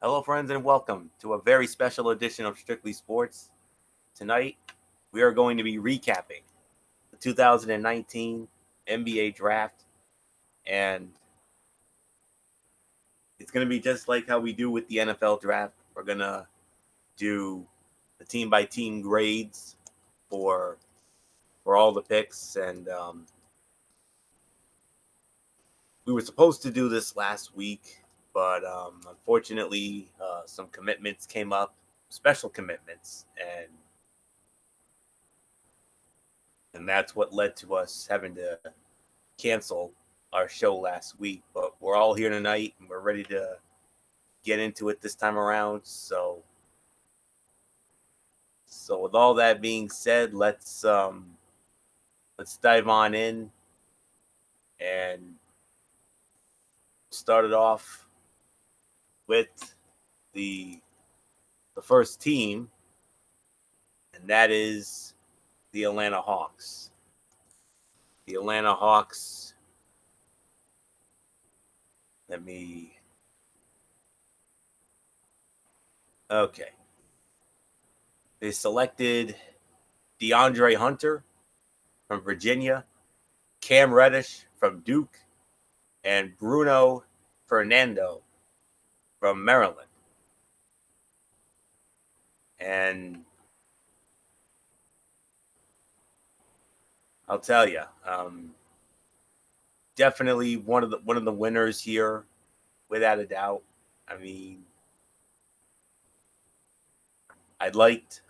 Hello, friends, and welcome to a very special edition of Strictly Sports. Tonight, we are going to be recapping the 2019 NBA draft, and it's going to be just like how we do with the NFL draft. We're going to do the team by team grades for for all the picks, and we were supposed to do this last week, but unfortunately, some commitments came up, special commitments, and that's what led to us having to cancel our show last week. But we're all here tonight, and we're ready to get into it this time around. So with all that being said, let's dive on in and start it off with the the first team, and that is the Atlanta Hawks. The Atlanta Hawks. Let me. Okay. They selected DeAndre Hunter from Virginia, Cam Reddish from Duke, and Bruno Fernando from Maryland. And I'll tell you, definitely one of the winners here, without a doubt. I mean, I liked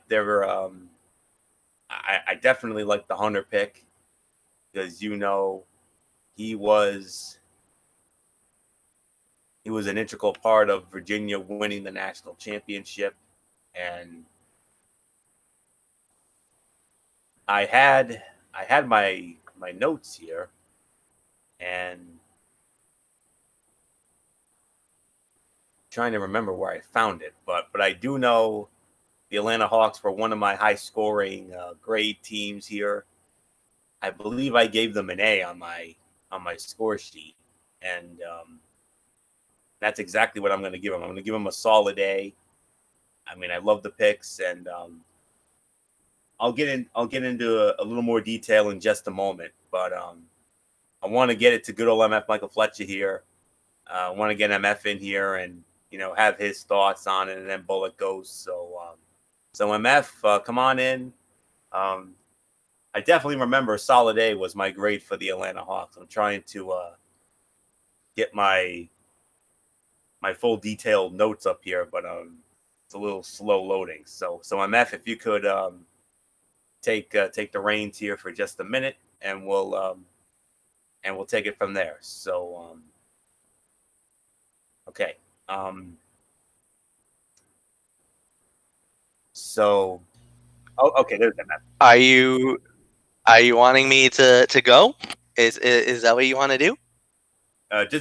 their I definitely liked the Hunter pick because he was he was an integral part of Virginia winning the national championship, and I had I had my notes here, and trying to remember where I found it, but I do know the Atlanta Hawks were one of my high scoring grade teams here. I believe I gave them an A on my score sheet, and that's exactly what I'm going to give them. I'm going to give them a solid A. I mean, I love the picks, and I'll get into a little more detail in just a moment. But I want to get it to good old MF Michael Fletcher here. I want to get MF in here and have his thoughts on it, and then Bullet goes. So MF, come on in. Um, I definitely remember solid A was my grade for the Atlanta Hawks. I'm trying to get my full detailed notes up here, but it's a little slow loading. So MF, if you could take the reins here for just a minute, and we'll take it from there. Okay. Um, so okay, there's MF. Are you wanting me to go? Is that what you want to do?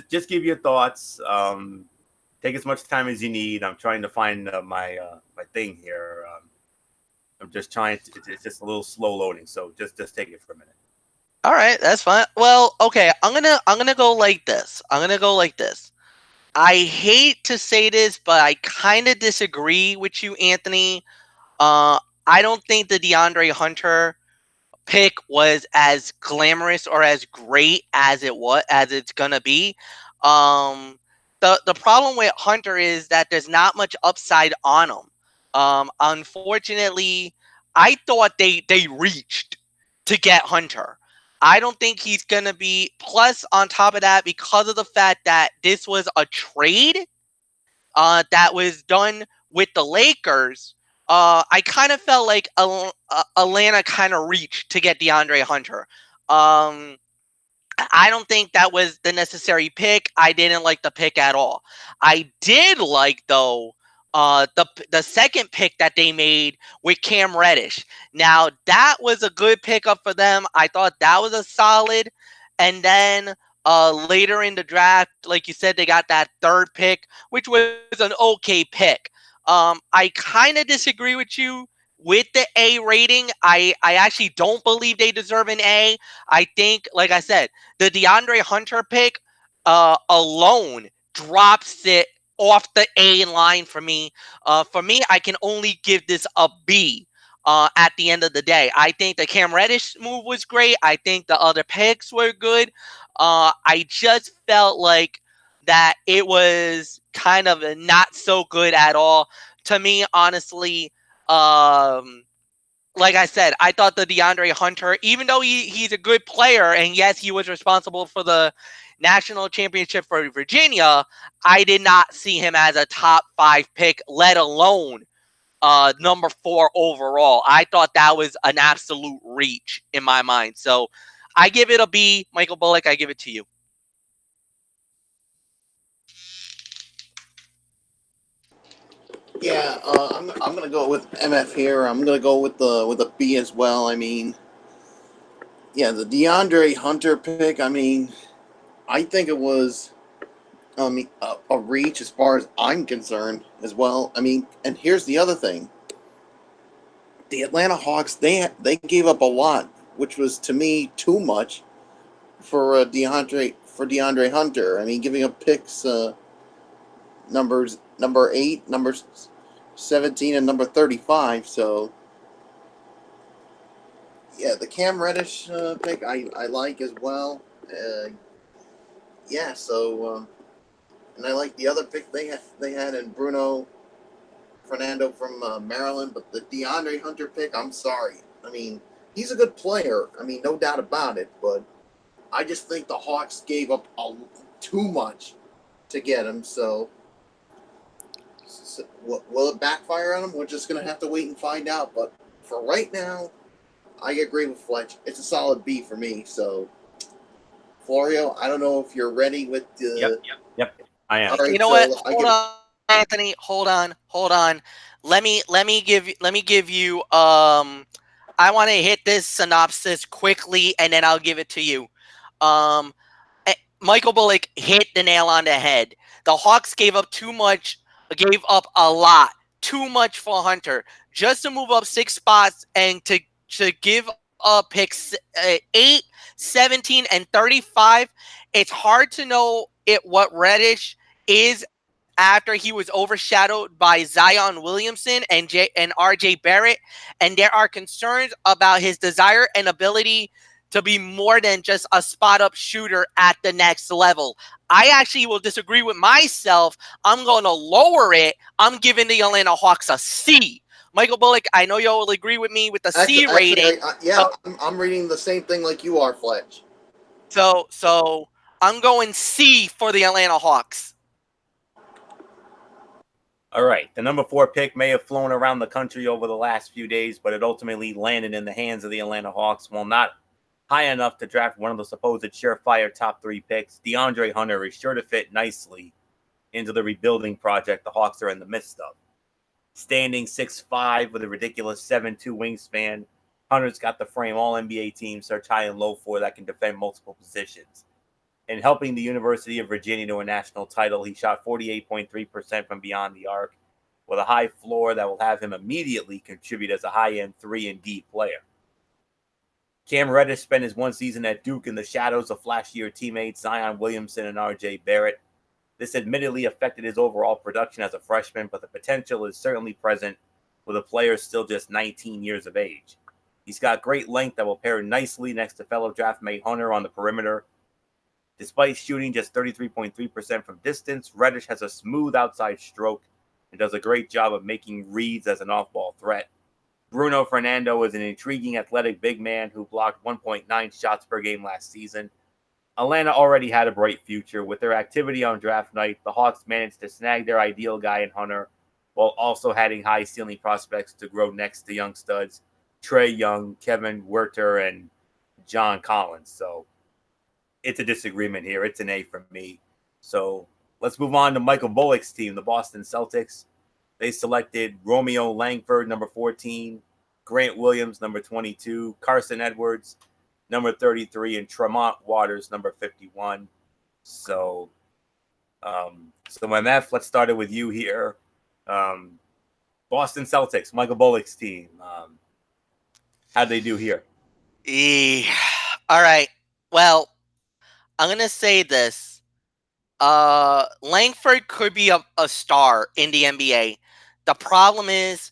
Just give your thoughts. Take as much time as you need. I'm trying to find my thing here. I'm just trying to. It's just a little slow loading, so just take it for a minute. All right, that's fine. Well, okay, I'm gonna go like this. I'm gonna go like this. I hate to say this, but I kind of disagree with you, Anthony. I don't think the DeAndre Hunter pick was as glamorous or as great as it's gonna be. Um, the problem with Hunter is that there's not much upside on him. Unfortunately, I thought they reached to get Hunter. I don't think he's gonna be. Plus, on top of that, because of the fact that this was a trade, that was done with the Lakers, I kind of felt like Atlanta kind of reached to get DeAndre Hunter. Um, I don't think that was the necessary pick. I didn't like the pick at all. I did like though the second pick that they made with Cam Reddish. Now that was a good pickup for them. I thought that was a solid. And then later in the draft, like you said, they got that third pick, which was an okay pick. I kind of disagree with you with the A rating. I actually don't believe they deserve an A. I think, like I said, the DeAndre Hunter pick alone drops it off the A line for me. For me, I can only give this a B. At the end of the day, I think the Cam Reddish move was great. I think the other picks were good. I just felt like that it was kind of not so good at all to me, honestly. Like I said, I thought the DeAndre Hunter, even though he's a good player, and yes, he was responsible for the national championship for Virginia, I did not see him as a top 5 pick, let alone number 4 overall. I thought that was an absolute reach in my mind. So I give it a B. Michael Bullock, I give it to you. Yeah, I'm gonna go with MF here. I'm gonna go with a B as well. I mean, yeah, the DeAndre Hunter pick. I mean, I think it was a reach as far as I'm concerned as well. I mean, and here's the other thing: the Atlanta Hawks they gave up a lot, which was to me too much for DeAndre Hunter. I mean, giving up picks numbers number 8, number 17, and number 35. So yeah, the Cam Reddish pick I like as well. Yeah, so and I like the other pick they had in Bruno Fernando from Maryland, but the DeAndre Hunter pick, I'm sorry. I mean, he's a good player. I mean, no doubt about it, but I just think the Hawks gave up too much to get him. So will it backfire on him? We're just gonna have to wait and find out. But for right now, I agree with Fletch. It's a solid B for me. So, Florio, I don't know if you're ready with the. Yep. I am. All right, You know so what? Hold on, Anthony. Hold on. Let me give you I want to hit this synopsis quickly and then I'll give it to you. Michael Bullock hit the nail on the head. The Hawks gave up a lot, too much for Hunter, just to move up 6 spots and to give up picks 8, 17, and 35. It's hard to know what Reddish is after he was overshadowed by Zion Williamson and RJ Barrett, and there are concerns about his desire and ability to be more than just a spot up shooter at the next level. I actually will disagree with myself. I'm going to lower it. I'm giving the Atlanta Hawks a C. Michael Bullock, I know you'll agree with me with the C rating. I'm reading the same thing like you are, Fletch. So I'm going C for the Atlanta Hawks. All right. The number 4 pick may have flown around the country over the last few days, but it ultimately landed in the hands of the Atlanta Hawks. While not high enough to draft one of the supposed surefire top 3 picks, DeAndre Hunter is sure to fit nicely into the rebuilding project the Hawks are in the midst of. Standing 6'5" with a ridiculous 7'2" wingspan, Hunter's got the frame all NBA teams search high and low for that can defend multiple positions. In helping the University of Virginia to a national title, he shot 48.3% from beyond the arc, with a high floor that will have him immediately contribute as a high-end 3 and D player. Cam Reddish spent his one season at Duke in the shadows of flashier teammates Zion Williamson and RJ Barrett. This admittedly affected his overall production as a freshman, but the potential is certainly present with a player still just 19 years of age. He's got great length that will pair nicely next to fellow draftmate Hunter on the perimeter. Despite shooting just 33.3% from distance, Reddish has a smooth outside stroke and does a great job of making reads as an off-ball threat. Bruno Fernando is an intriguing athletic big man who blocked 1.9 shots per game last season. Atlanta already had a bright future. With their activity on draft night, the Hawks managed to snag their ideal guy in Hunter, while also having high ceiling prospects to grow next to young studs Trae Young, Kevin Werther, and John Collins. So it's a disagreement here. It's an A for me. So let's move on to Michael Bullock's team, the Boston Celtics. They selected Romeo Langford, number 14, Grant Williams, number 22, Carson Edwards, number 33, and Tremont Waters, number 51. So MF, let's start it with you here. Boston Celtics, Michael Bullock's team. How'd they do here? All right. Well, I'm going to say this. Langford could be a star in the NBA. The problem is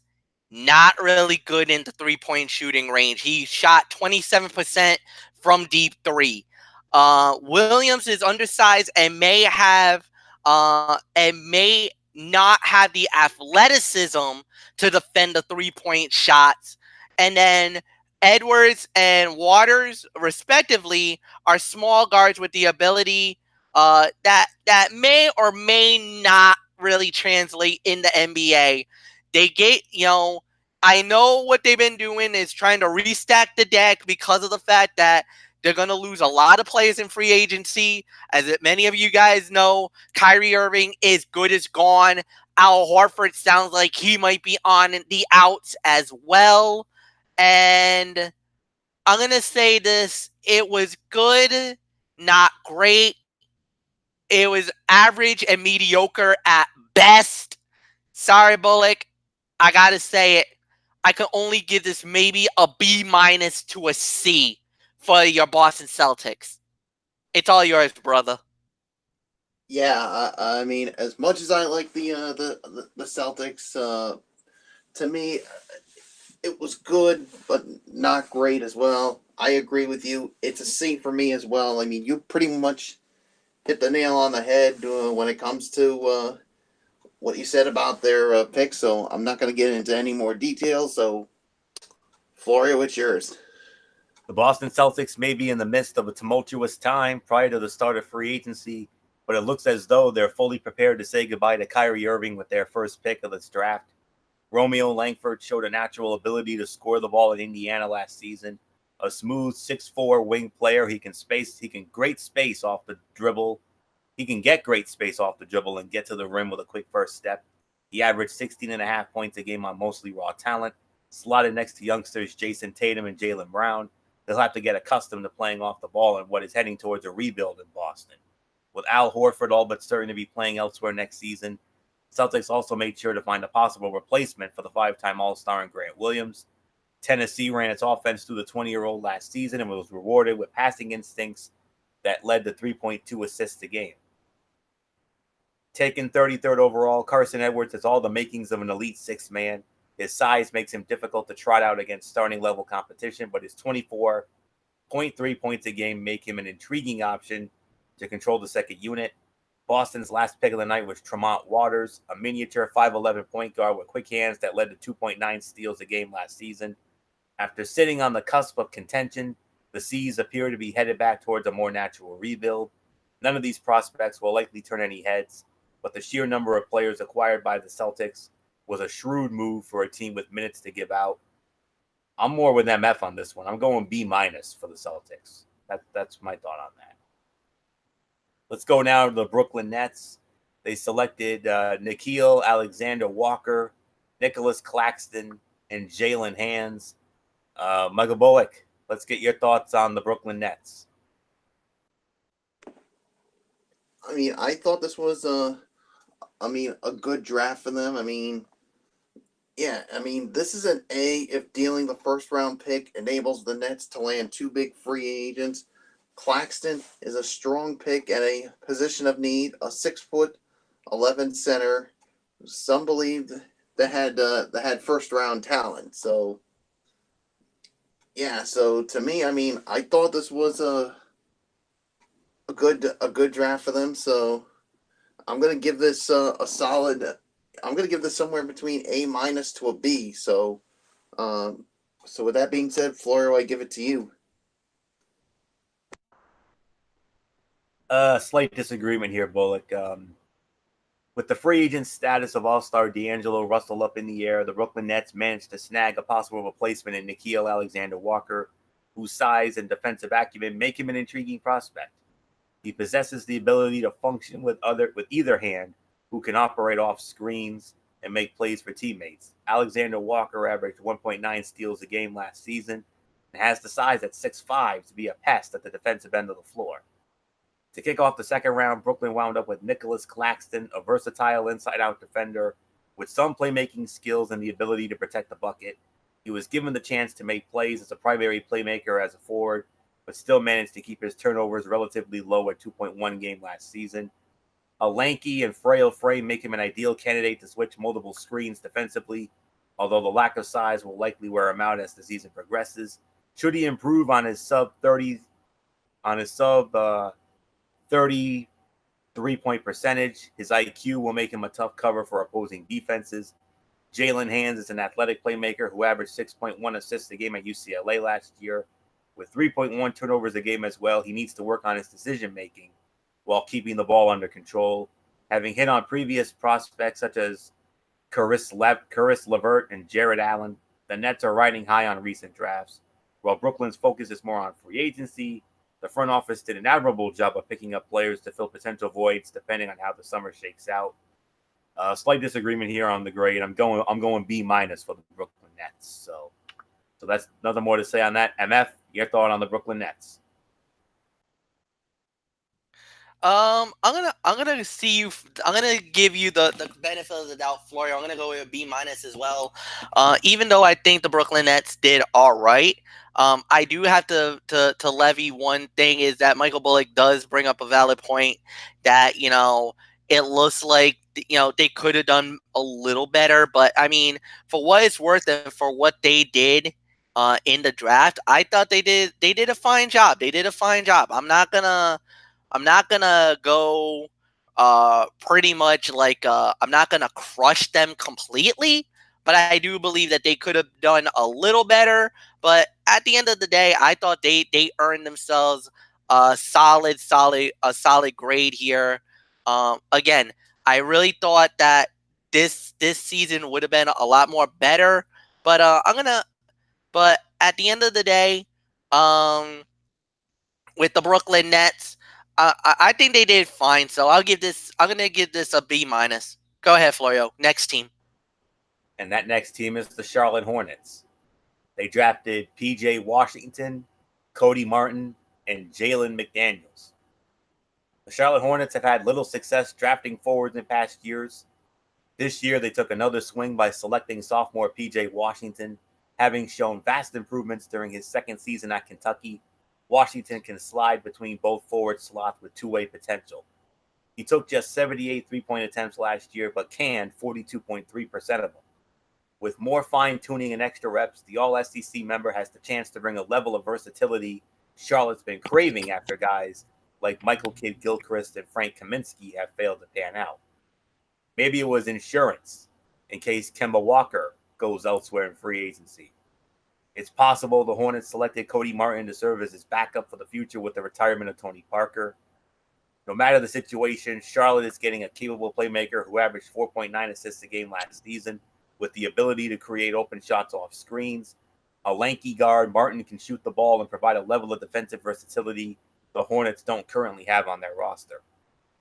not really good in the 3-point shooting range. He shot 27% from deep three. Williams is undersized and may not have the athleticism to defend the 3-point shots. And then Edwards and Waters, respectively, are small guards with the ability that may or may not really translate in the NBA. They get, I know what they've been doing is trying to restack the deck because of the fact that they're going to lose a lot of players in free agency. As many of you guys know, Kyrie Irving is good as gone. Al Horford sounds like he might be on the outs as well. And I'm going to say this. It was good, not great. It was average and mediocre at best. Sorry, Bullock. I got to say it. I can only give this maybe a B- to a C for your Boston Celtics. It's all yours, brother. Yeah, I mean, as much as I like the Celtics, to me, it was good, but not great as well. I agree with you. It's a C for me as well. I mean, you pretty much hit the nail on the head when it comes to what you said about their picks. So I'm not going to get into any more details. So, Florio, it's yours. The Boston Celtics may be in the midst of a tumultuous time prior to the start of free agency, but it looks as though they're fully prepared to say goodbye to Kyrie Irving with their first pick of this draft. Romeo Langford showed a natural ability to score the ball in Indiana last season. A smooth 6'4" wing player. He can great space off the dribble. He can get great space off the dribble and get to the rim with a quick first step. He averaged 16.5 points a game on mostly raw talent. Slotted next to youngsters Jason Tatum and Jaylen Brown. They'll have to get accustomed to playing off the ball in what is heading towards a rebuild in Boston. With Al Horford all but certain to be playing elsewhere next season, Celtics also made sure to find a possible replacement for the 5-time All-Star in Grant Williams. Tennessee ran its offense through the 20-year-old last season and was rewarded with passing instincts that led to 3.2 assists a game. Taken 33rd overall, Carson Edwards has all the makings of an elite six-man. His size makes him difficult to trot out against starting-level competition, but his 24.3 points a game make him an intriguing option to control the second unit. Boston's last pick of the night was Tremont Waters, a miniature 5'11" point guard with quick hands that led to 2.9 steals a game last season. After sitting on the cusp of contention, the C's appear to be headed back towards a more natural rebuild. None of these prospects will likely turn any heads, but the sheer number of players acquired by the Celtics was a shrewd move for a team with minutes to give out. I'm more with MF on this one. I'm going B- for the Celtics. That's my thought on that. Let's go now to the Brooklyn Nets. They selected Nickeil Alexander-Walker, Nicholas Claxton, and Jalen Hands. Michael Bullock, let's get your thoughts on the Brooklyn Nets. I mean, I thought this was a good draft for them. I mean, this is an A if dealing the first round pick enables the Nets to land two big free agents. Claxton is a strong pick at a position of need, a 6'11" center. Some believed that had first round talent. So yeah, so to me, I mean, I thought this was a good draft for them. So I'm gonna give this a solid. I'm gonna give this somewhere between A- to a B. So, so with that being said, Florio, I give it to you. Slight disagreement here, Bullock. With the free agent status of All-Star D'Angelo Russell up in the air, the Brooklyn Nets managed to snag a possible replacement in Nickeil Alexander-Walker, whose size and defensive acumen make him an intriguing prospect. He possesses the ability to function with either hand, who can operate off screens and make plays for teammates. Alexander-Walker averaged 1.9 steals a game last season and has the size at 6'5" to be a pest at the defensive end of the floor. To kick off the second round, Brooklyn wound up with Nicholas Claxton, a versatile inside-out defender with some playmaking skills and the ability to protect the bucket. He was given the chance to make plays as a primary playmaker as a forward, but still managed to keep his turnovers relatively low at 2.1 game last season. A lanky and frail frame make him an ideal candidate to switch multiple screens defensively, although the lack of size will likely wear him out as the season progresses. Should he improve on his sub 30 3-point percentage, his IQ will make him a tough cover for opposing defenses. Jalen Hands is an athletic playmaker who averaged 6.1 assists a game at UCLA last year. With 3.1 turnovers a game as well, he needs to work on his decision-making while keeping the ball under control. Having hit on previous prospects such as Caris LeVert and Jared Allen, the Nets are riding high on recent drafts. While Brooklyn's focus is more on free agency, the front office did an admirable job of picking up players to fill potential voids depending on how the summer shakes out. Slight disagreement here on the grade. I'm going B- for the Brooklyn Nets. So that's nothing more to say on that. MF, your thought on the Brooklyn Nets? I'm gonna see you. I'm gonna give you the benefit of the doubt, Florio. I'm gonna go with a B- as well. Even though I think the Brooklyn Nets did all right, I do have to levy one thing is that Michael Bullock does bring up a valid point that it looks like they could have done a little better, but I mean for what it's worth and for what they did in the draft, I thought they did a fine job. They did a fine job. I'm not gonna go pretty much like I'm not gonna crush them completely, but I do believe that they could have done a little better. But at the end of the day, I thought they earned themselves a solid grade here. Again, I really thought that this season would have been a lot more better, but but at the end of the day, with the Brooklyn Nets, I think they did fine. So I'm gonna give this a B-. Go ahead, Florio. Next team. And that next team is the Charlotte Hornets. They drafted PJ Washington, Cody Martin, and Jalen McDaniels. The Charlotte Hornets have had little success drafting forwards in past years. This year, they took another swing by selecting sophomore PJ Washington. Having shown vast improvements during his second season at Kentucky, Washington can slide between both forward slots with two-way potential. He took just 78 three-point attempts last year, but canned 42.3% of them. With more fine-tuning and extra reps, the All-SEC member has the chance to bring a level of versatility Charlotte's been craving after guys like Michael Kidd-Gilchrist and Frank Kaminsky have failed to pan out. Maybe it was insurance in case Kemba Walker goes elsewhere in free agency. It's possible the Hornets selected Cody Martin to serve as his backup for the future with the retirement of Tony Parker. No matter the situation, Charlotte is getting a capable playmaker who averaged 4.9 assists a game last season with the ability to create open shots off screens. A lanky guard, Martin can shoot the ball and provide a level of defensive versatility the Hornets don't currently have on their roster.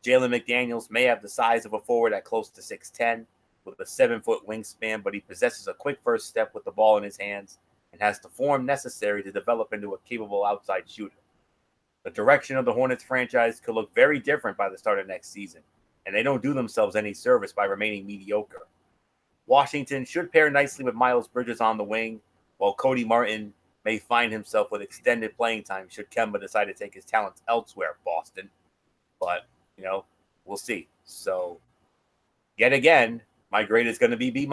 Jalen McDaniels may have the size of a forward at close to 6'10", with a 7-foot wingspan, but he possesses a quick first step with the ball in his hands and has the form necessary to develop into a capable outside shooter. The direction of the Hornets franchise could look very different by the start of next season, and they don't do themselves any service by remaining mediocre. Washington should pair nicely with Miles Bridges on the wing, while Cody Martin may find himself with extended playing time should Kemba decide to take his talents elsewhere, Boston. But, we'll see. So, yet again, my grade is going to be B-.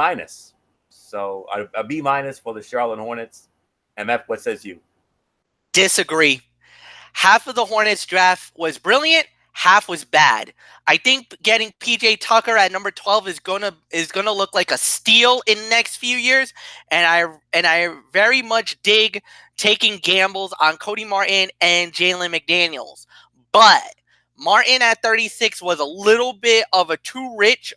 So a B- for the Charlotte Hornets. MF, what says you? Disagree. Half of the Hornets draft was brilliant, half was bad. I think getting PJ Tucker at number 12 is gonna look like a steal in the next few years, and I very much dig taking gambles on Cody Martin and Jalen McDaniels. But Martin at 36 was a little bit of a too rich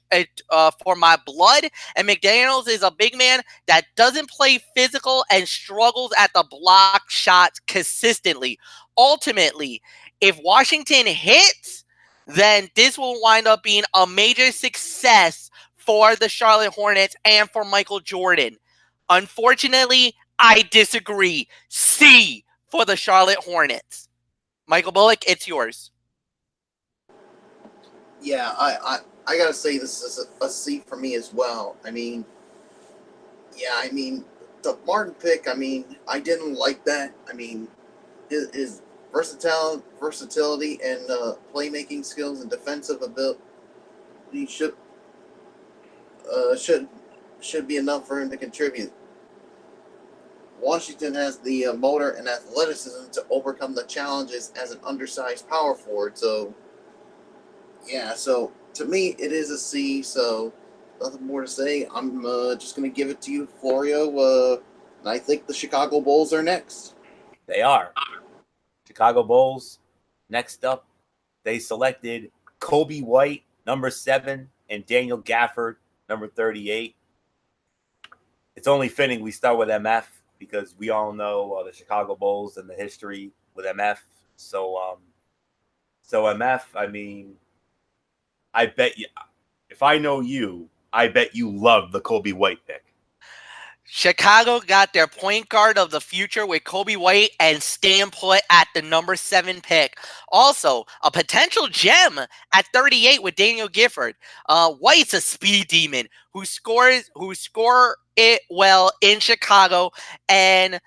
for my blood, and McDaniels is a big man that doesn't play physical and struggles at the block shots consistently. Ultimately, if Washington hits, then this will wind up being a major success for the Charlotte Hornets and for Michael Jordan. Unfortunately, I disagree. C for the Charlotte Hornets. Michael Bullock, it's yours. Yeah, I gotta say this is a C for me as well. I mean, the Martin pick, I didn't like that. I mean, his versatility and playmaking skills and defensive should be enough for him to contribute. Washington has the motor and athleticism to overcome the challenges as an undersized power forward. So, yeah, so to me, it is a C. So, nothing more to say. I'm just going to give it to you, Florio. And I think the Chicago Bulls are next. They are. Chicago Bulls, next up, they selected Kobe White, number 7, and Daniel Gafford, number 38. It's only fitting we start with MF because we all know the Chicago Bulls and the history with MF. So MF, I mean, I bet you, if I know you, I bet you love the Kobe White pick. Chicago got their point guard of the future with Kobe White and staying put at the number 7 pick. Also, a potential gem at 38 with Daniel Gifford. White's a speed demon who score it well in Chicago, and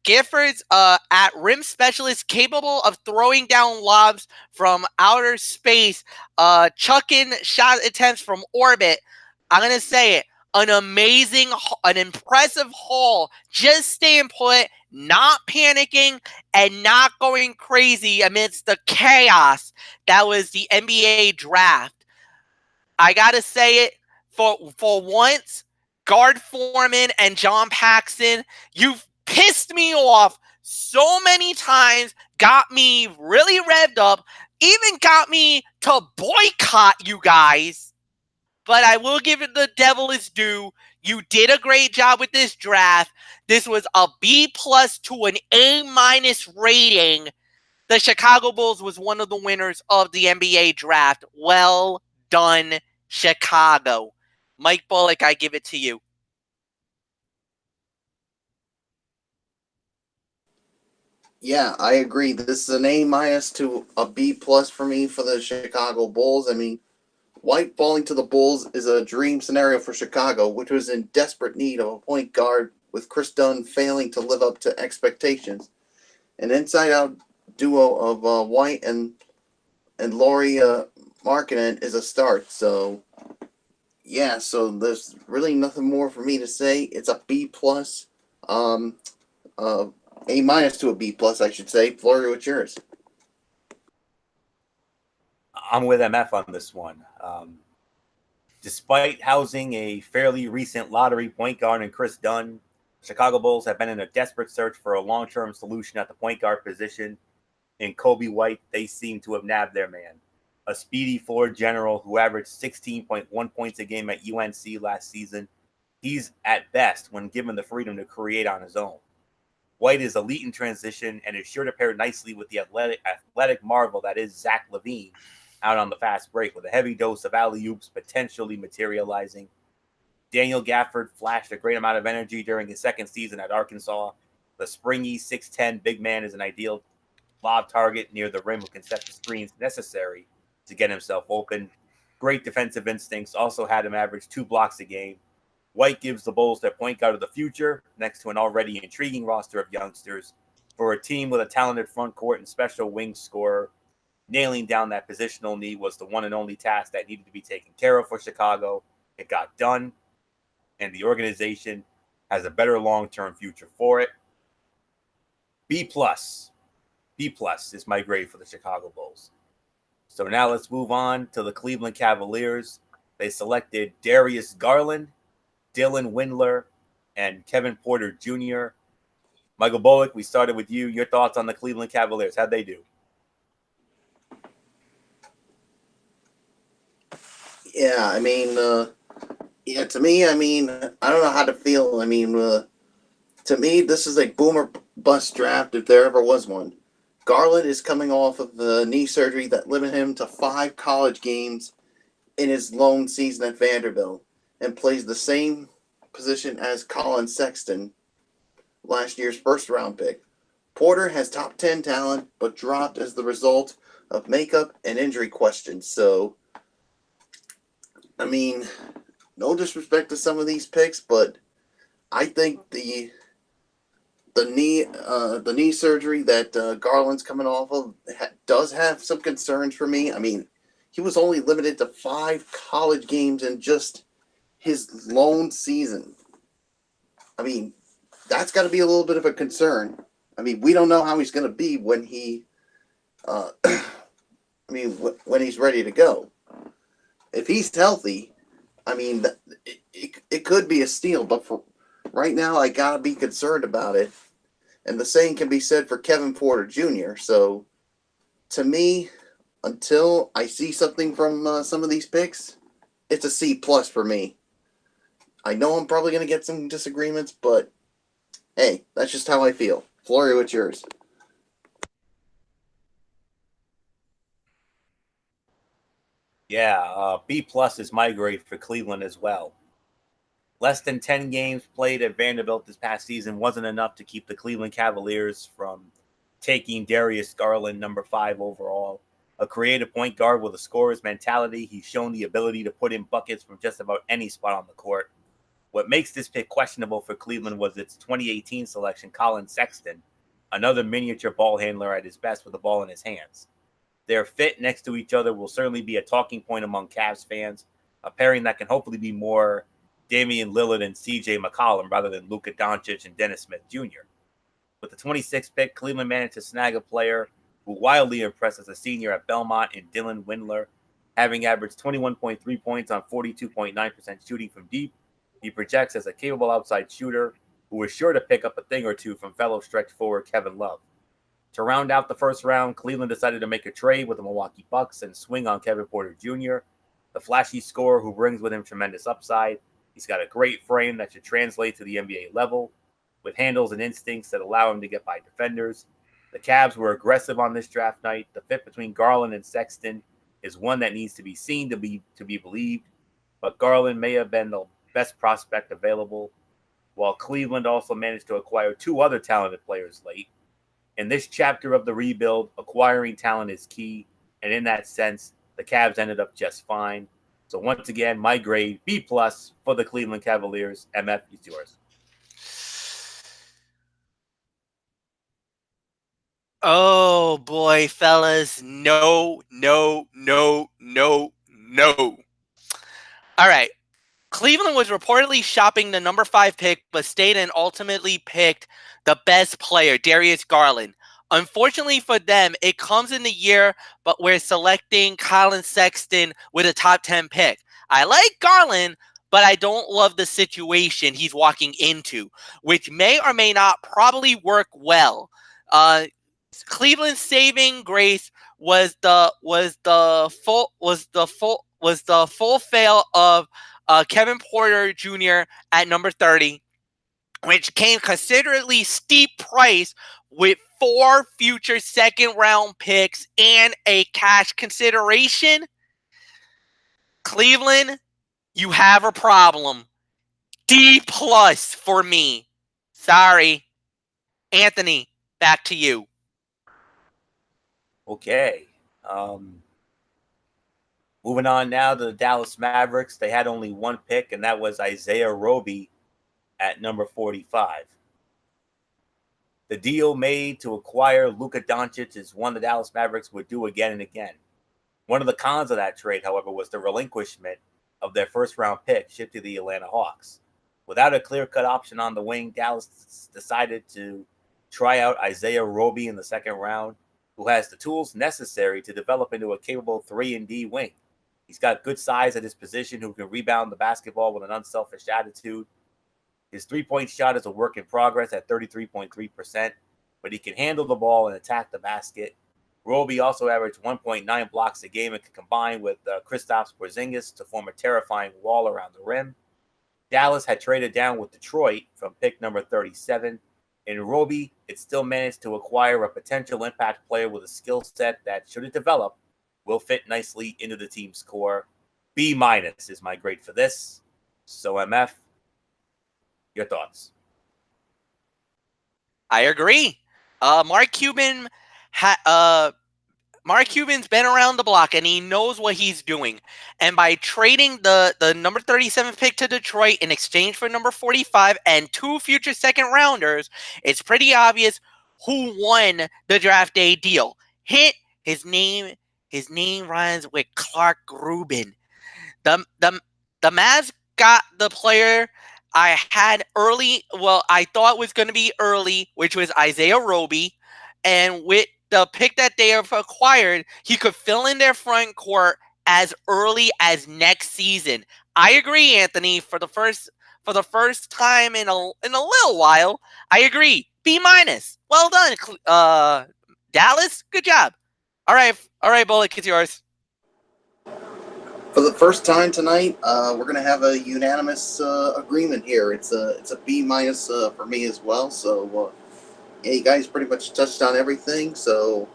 Gifford's at rim specialist capable of throwing down lobs from outer space, chucking shot attempts from orbit. I'm gonna say it. An impressive haul, just staying put, not panicking, and not going crazy amidst the chaos that was the NBA draft. I gotta say it, for once, Guard Foreman and John Paxson, you've pissed me off so many times, got me really revved up, even got me to boycott you guys. But I will give it the devil is due. You did a great job with this draft. This was a B+ to an A- rating. The Chicago Bulls was one of the winners of the NBA draft. Well done, Chicago. Mike Bullock, I give it to you. Yeah, I agree. This is an A- to a B+ for me for the Chicago Bulls. I mean, White falling to the Bulls is a dream scenario for Chicago, which was in desperate need of a point guard, with Chris Dunn failing to live up to expectations. An inside-out duo of White and Lauri Markkanen is a start. So, yeah, so there's really nothing more for me to say. It's a B+, A- to a B+, I should say. Florio, what's yours? I'm with MF on this one. Despite housing a fairly recent lottery point guard in Chris Dunn, Chicago Bulls have been in a desperate search for a long-term solution at the point guard position. In Kobe White, they seem to have nabbed their man. A speedy floor general who averaged 16.1 points a game at UNC last season. He's at best when given the freedom to create on his own. White is elite in transition and is sure to pair nicely with the athletic marvel that is Zach LaVine out on the fast break, with a heavy dose of alley-oops potentially materializing. Daniel Gafford flashed a great amount of energy during his second season at Arkansas. The springy 6'10 big man is an ideal lob target near the rim who can set the screens necessary to get himself open. Great defensive instincts, also had him average 2 blocks a game. White gives the Bulls their point guard of the future next to an already intriguing roster of youngsters. For a team with a talented front court and special wing scorer, nailing down that positional need was the one and only task that needed to be taken care of for Chicago. It got done, and the organization has a better long-term future for it. B+ is my grade for the Chicago Bulls. So now let's move on to the Cleveland Cavaliers. They selected Darius Garland, Dylan Windler, and Kevin Porter Jr. Michael Bullock, we started with you. Your thoughts on the Cleveland Cavaliers? How'd they do? Yeah, I mean, to me, I mean, I don't know how to feel. I mean, to me, this is a boomer bust draft if there ever was one. Garland is coming off of the knee surgery that limited him to 5 college games in his lone season at Vanderbilt, and plays the same position as Colin Sexton, last year's first-round pick. Porter has top 10 talent, but dropped as the result of makeup and injury questions. So, I mean, no disrespect to some of these picks, but I think the knee surgery that Garland's coming off of does have some concerns for me. I mean, he was only limited to 5 college games in just his lone season. I mean, that's got to be a little bit of a concern. I mean, we don't know how he's going to be when when he's ready to go. If he's healthy, I mean, it could be a steal, but for right now, I got to be concerned about it. And the same can be said for Kevin Porter Jr. So, to me, until I see something from some of these picks, it's a C+ for me. I know I'm probably going to get some disagreements, but hey, that's just how I feel. Flory, what's yours? Yeah, B+ is my grade for Cleveland as well. Less than 10 games played at Vanderbilt this past season wasn't enough to keep the Cleveland Cavaliers from taking Darius Garland, number 5 overall. A creative point guard with a scorer's mentality, he's shown the ability to put in buckets from just about any spot on the court. What makes this pick questionable for Cleveland was its 2018 selection, Colin Sexton, another miniature ball handler at his best with the ball in his hands. Their fit next to each other will certainly be a talking point among Cavs fans, a pairing that can hopefully be more Damian Lillard and CJ McCollum rather than Luka Doncic and Dennis Smith Jr. With the 26th pick, Cleveland managed to snag a player who wildly impressed as a senior at Belmont in Dylan Windler, having averaged 21.3 points on 42.9% shooting from deep. He projects as a capable outside shooter who is sure to pick up a thing or two from fellow stretch forward Kevin Love. To round out the first round, Cleveland decided to make a trade with the Milwaukee Bucks and swing on Kevin Porter Jr., the flashy scorer who brings with him tremendous upside. He's got a great frame that should translate to the NBA level, with handles and instincts that allow him to get by defenders. The Cavs were aggressive on this draft night. The fit between Garland and Sexton is one that needs to be seen to be believed, but Garland may have been the best prospect available, while Cleveland also managed to acquire 2 other talented players late. In this chapter of the rebuild, acquiring talent is key, and in that sense, the Cavs ended up just fine. So once again, my grade, B+ for the Cleveland Cavaliers. MF, is yours. Oh boy, fellas. No. All right. Cleveland was reportedly shopping the number 5 pick, but stayed and ultimately picked the best player, Darius Garland. Unfortunately for them, it comes in the year, but we're selecting Colin Sexton with a top 10 pick. I like Garland, but I don't love the situation he's walking into, which may or may not probably work well. Cleveland's saving grace was the full fail of Kevin Porter Jr. at number 30, which came considerably steep price with 4 future second-round picks and a cash consideration. Cleveland, you have a problem. D+ for me. Sorry. Anthony, back to you. Okay. Moving on now to the Dallas Mavericks. They had only 1 pick, and that was Isaiah Roby at number 45. The deal made to acquire Luka Doncic is one the Dallas Mavericks would do again and again. One of the cons of that trade, however, was the relinquishment of their first-round pick shipped to the Atlanta Hawks. Without a clear-cut option on the wing, Dallas decided to try out Isaiah Roby in the second round, who has the tools necessary to develop into a capable 3-and-D wing. He's got good size at his position, who can rebound the basketball with an unselfish attitude. His three-point shot is a work in progress at 33.3%, but he can handle the ball and attack the basket. Roby also averaged 1.9 blocks a game and can combine with Kristaps Porzingis to form a terrifying wall around the rim. Dallas had traded down with Detroit from pick number 37. In Roby, it still managed to acquire a potential impact player with a skill set that, should it develop, will fit nicely into the team's core. B- is my grade for this. So, MF, your thoughts? I agree. Mark Cuban's been around the block and he knows what he's doing. And by trading the number 37 pick to Detroit in exchange for number 45 and 2 future second rounders, it's pretty obvious who won the draft day deal. Hint, his name His name rhymes with Clark Rubin. The Mavs got the player I had early. Well, I thought was going to be early, which was Isaiah Roby, and with the pick that they have acquired, he could fill in their front court as early as next season. I agree, Anthony. For the first time in a little while, I agree. B minus. Well done, Dallas. Good job. All right, Bullock, it's yours. For the first time tonight, we're gonna have a unanimous agreement here. It's a B minus for me as well. So yeah, you guys pretty much touched on everything. So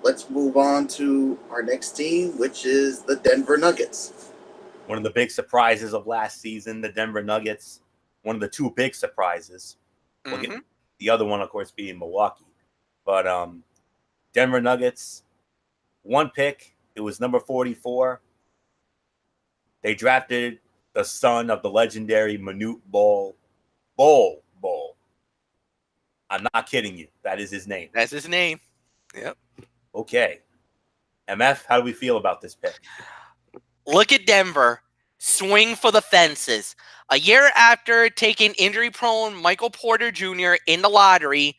let's move on to our next team, which is the Denver Nuggets. One of the big surprises of last season, the Denver Nuggets. One of the two big surprises. We'll get the other one, of course, being Milwaukee. But Denver Nuggets, one pick. It was number 44. They drafted the son of the legendary Manute Bol. Bol. I'm not kidding you. That is his name. That's his name. Yep. Okay. MF, how do we feel about this pick? Look at Denver. Swing for the fences. A year after taking injury-prone Michael Porter Jr. in the lottery,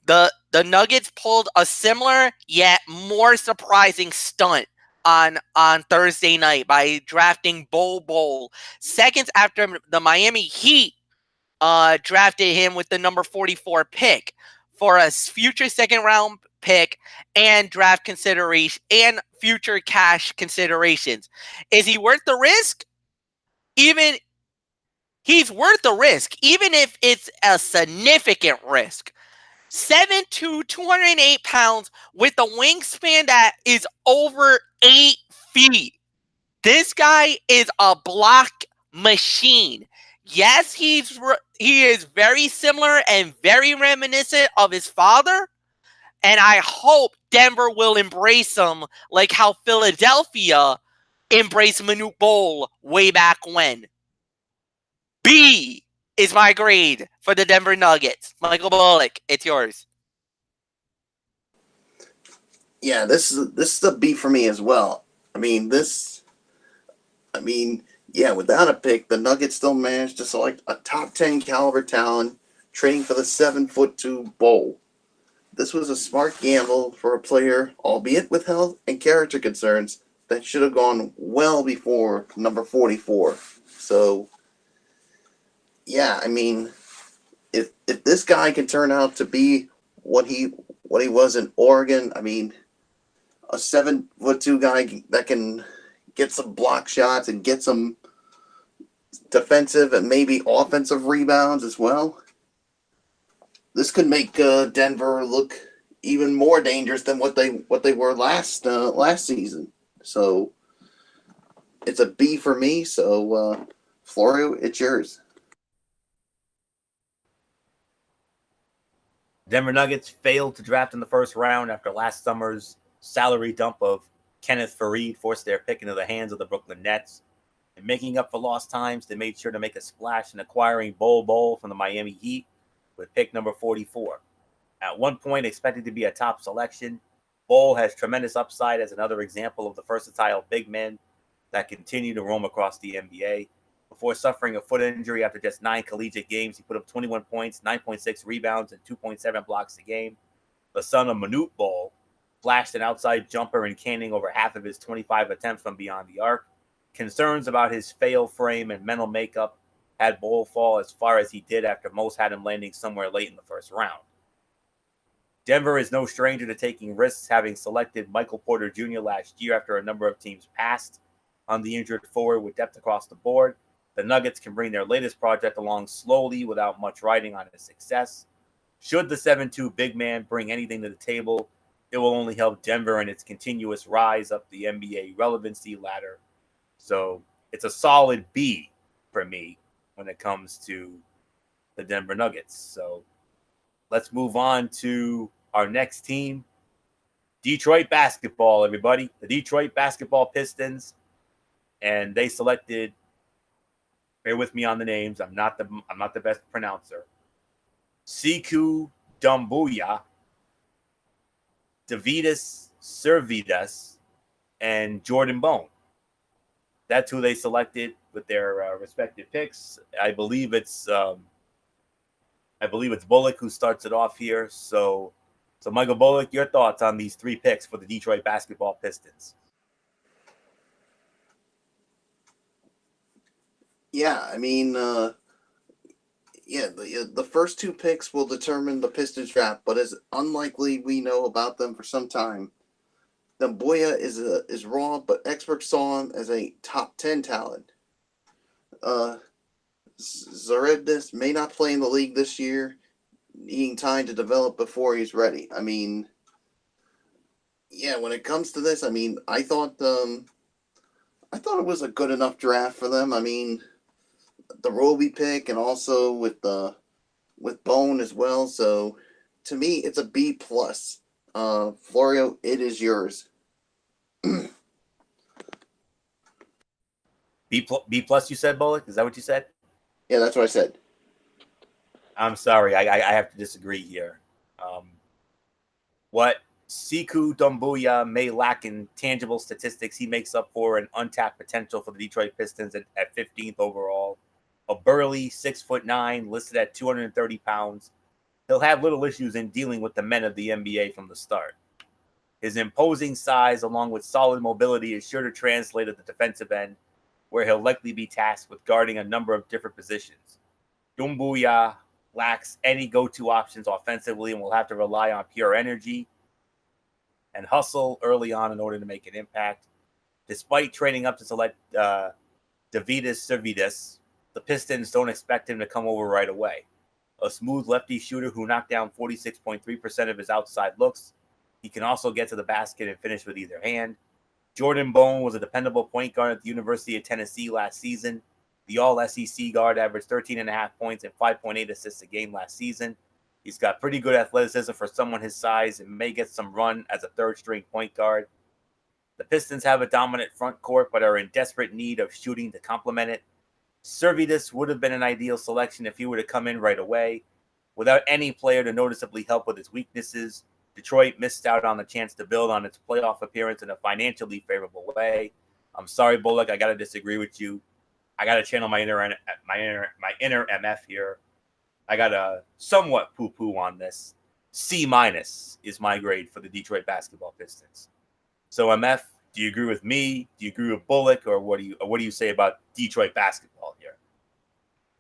the Nuggets pulled a similar yet more surprising stunt on Thursday night by drafting Bol. Seconds after the Miami Heat drafted him with the number 44 pick for a future second-round pick and draft consideration and future cash considerations. Is he worth the risk? He's worth the risk, even if it's a significant risk. 7'2", 208 pounds with a wingspan that is over 8 feet. This guy is a block machine. Yes, he is very similar and very reminiscent of his father, and I hope Denver will embrace him like how Philadelphia embraced Manute Bol way back when. B is my grade for the Denver Nuggets. Michael Bullock, it's yours. Yeah, this is a B for me as well. Yeah, without a pick, the Nuggets still managed to select a top 10 caliber talent, trading for the 7'2" Bol. This was a smart gamble for a player, albeit with health and character concerns, that should have gone well before number 44. So, yeah, if this guy can turn out to be what he was in Oregon, a 7'2" guy that can get some block shots and get some defensive and maybe offensive rebounds as well. This could make Denver look even more dangerous than what they were last season. So it's a B for me. So Florio, it's yours. Denver Nuggets failed to draft in the first round after last summer's salary dump of Kenneth Faried forced their pick into the hands of the Brooklyn Nets. And making up for lost times, they made sure to make a splash in acquiring Bol from the Miami Heat with pick number 44. At one point expected to be a top selection, Bol has tremendous upside as another example of the versatile big men that continue to roam across the NBA. Before suffering a foot injury after just 9 collegiate games, he put up 21 points, 9.6 rebounds, and 2.7 blocks a game. The son of Manute Bol flashed an outside jumper and canning over half of his 25 attempts from beyond the arc. Concerns about his fail frame and mental makeup had Bol fall as far as he did after most had him landing somewhere late in the first round. Denver is no stranger to taking risks, having selected Michael Porter Jr. last year after a number of teams passed on the injured forward with depth across the board. The Nuggets can bring their latest project along slowly without much riding on his success. Should the 7'2" big man bring anything to the table, it will only help Denver in its continuous rise up the NBA relevancy ladder. So it's a solid B for me when it comes to the Denver Nuggets. So let's move on to our next team, Detroit basketball, everybody. The Detroit basketball Pistons, and they selected, bear with me on the names, I'm not the best pronouncer, Sekou Doumbouya, Davidas Servidas, and Jordan Bone. That's who they selected with their respective picks. I believe it's Bullock who starts it off here. So Michael Bullock, your thoughts on these 3 picks for the Detroit basketball Pistons? Yeah, I mean, the first 2 picks will determine the Pistons draft, but as unlikely we know about them for some time. Boya is raw, but experts saw him as a top 10 talent. Zaribnis may not play in the league this year, needing time to develop before he's ready. I mean, yeah, when it comes to this, I mean, I thought it was a good enough draft for them. I mean, the Roby pick and also with Bone as well. So to me, it's a B plus. Florio, it is yours. B plus, you said, Bullock? Is that what you said? Yeah, that's what I said. I'm sorry, I have to disagree here. What Sekou Doumbouya may lack in tangible statistics, he makes up for an untapped potential for the Detroit Pistons at 15th overall. A burly 6'9", listed at 230 pounds. He'll have little issues in dealing with the men of the NBA from the start. His imposing size, along with solid mobility, is sure to translate at the defensive end, where he'll likely be tasked with guarding a number of different positions. Doumbouya lacks any go-to options offensively and will have to rely on pure energy and hustle early on in order to make an impact. Despite trading up to select Davidas Servidis, the Pistons don't expect him to come over right away. A smooth lefty shooter who knocked down 46.3% of his outside looks, he can also get to the basket and finish with either hand. Jordan Bone was a dependable point guard at the University of Tennessee last season. The all-SEC guard averaged 13.5 points and 5.8 assists a game last season. He's got pretty good athleticism for someone his size and may get some run as a third-string point guard. The Pistons have a dominant front court but are in desperate need of shooting to complement it. Servidis would have been an ideal selection if he were to come in right away. Without any player to noticeably help with his weaknesses, Detroit missed out on the chance to build on its playoff appearance in a financially favorable way. I'm sorry, Bullock, I got to disagree with you. I got to channel my inner MF here. I got to somewhat poo-poo on this. C- is my grade for the Detroit basketball Pistons. So, MF, do you agree with me? Do you agree with Bullock, or what do you say about Detroit basketball here?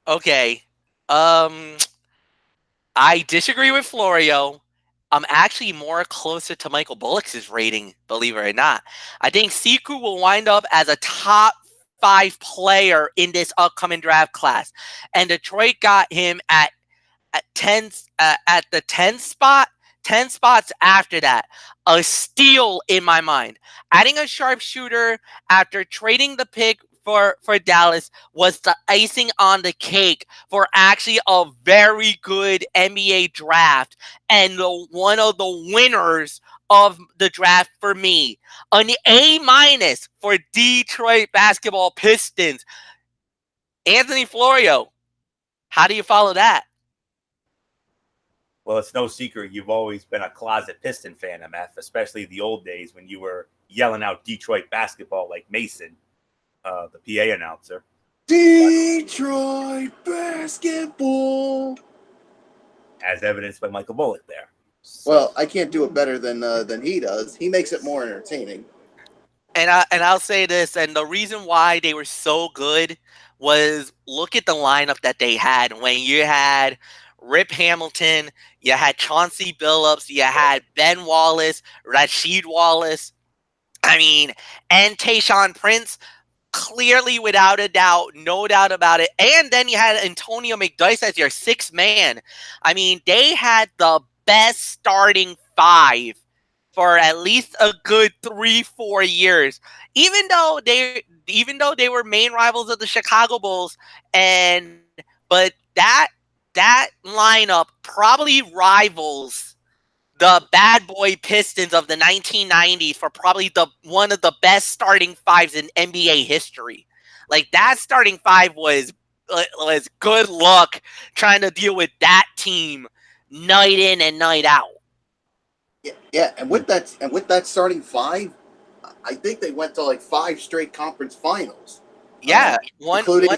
Okay. I disagree with Florio. I'm actually more closer to Michael Bullock's rating, believe it or not. I think Sekou will wind up as a top 5 player in this upcoming draft class. And Detroit got him at the 10th spot. 10 spots after that. A steal in my mind. Adding a sharpshooter after trading the pick for Dallas was the icing on the cake for actually a very good NBA draft and one of the winners of the draft for me. An A- for Detroit basketball Pistons. Anthony Florio, how do you follow that? Well, it's no secret you've always been a closet Piston fan, MF, especially the old days when you were yelling out Detroit basketball like Mason, the PA announcer. Detroit basketball, as evidenced by Michael Bullock there. So, well, I can't do it better than he does. He makes it more entertaining. And I'll say this, and the reason why they were so good was look at the lineup that they had when you had Rip Hamilton, you had Chauncey Billups, you had Ben Wallace, Rasheed Wallace, and Tayshaun Prince, clearly without a doubt, no doubt about it. And then you had Antonio McDyess as your 6th man. They had the best starting 5 for at least a good 3-4 years. Even though they were main rivals of the Chicago Bulls, but that lineup probably rivals the bad boy Pistons of the 1990s for probably one of the best starting 5s in NBA history. Like, that starting 5 was good luck trying to deal with that team night in and night out. Yeah, and with that starting 5, I think they went to like 5 straight conference finals. Yeah,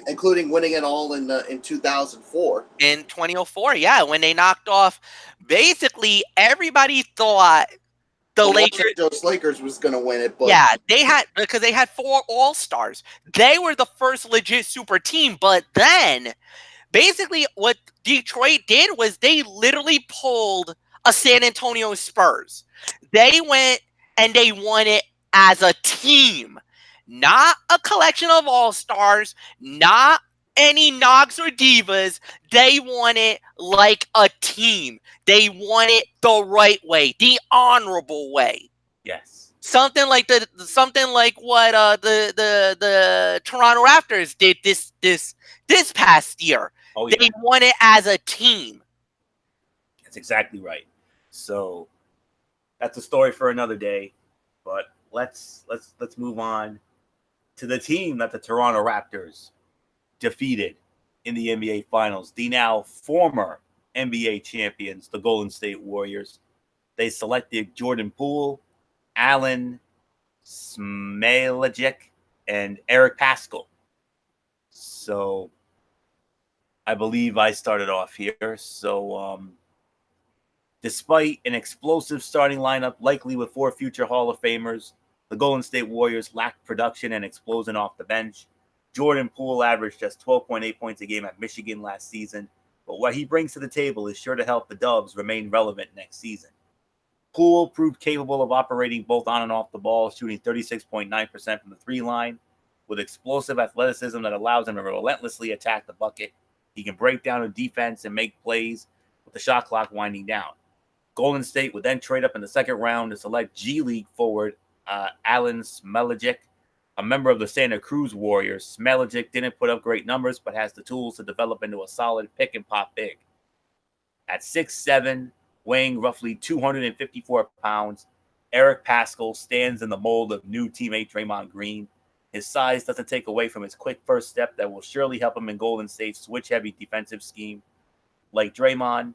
including winning it all in 2004. In 2004, yeah, when they knocked off basically everybody thought the Los Lakers. Angeles Lakers was going to win it, but Yeah, because they had 4 All-Stars. They were the first legit super team, but then basically what Detroit did was they literally pulled a San Antonio Spurs. They went and they won it as a team, not a collection of all-stars, not any Nogs or Divas. They won it like a team. They won it the right way, the honorable way. Yes. Something like what the Toronto Raptors did this past year. Oh, yeah. They won it as a team. That's exactly right. So that's a story for another day. But let's move on to the team that the Toronto Raptors defeated in the NBA Finals. The now former NBA champions, the Golden State Warriors. They selected Jordan Poole, Alen Smailagic, and Eric Paschall. So I believe I started off here. So despite an explosive starting lineup, likely with 4 future Hall of Famers, the Golden State Warriors lacked production and explosion off the bench. Jordan Poole averaged just 12.8 points a game at Michigan last season, but what he brings to the table is sure to help the Dubs remain relevant next season. Poole proved capable of operating both on and off the ball, shooting 36.9% from the 3 line, with explosive athleticism that allows him to relentlessly attack the bucket. He can break down a defense and make plays with the shot clock winding down. Golden State would then trade up in the second round to select G League forward Alen Smailagic, a member of the Santa Cruz Warriors. Smailagic didn't put up great numbers, but has the tools to develop into a solid pick and pop big. At 6'7", weighing roughly 254 pounds, Eric Paschall stands in the mold of new teammate Draymond Green. His size doesn't take away from his quick first step that will surely help him in Golden State's switch-heavy defensive scheme. Like Draymond,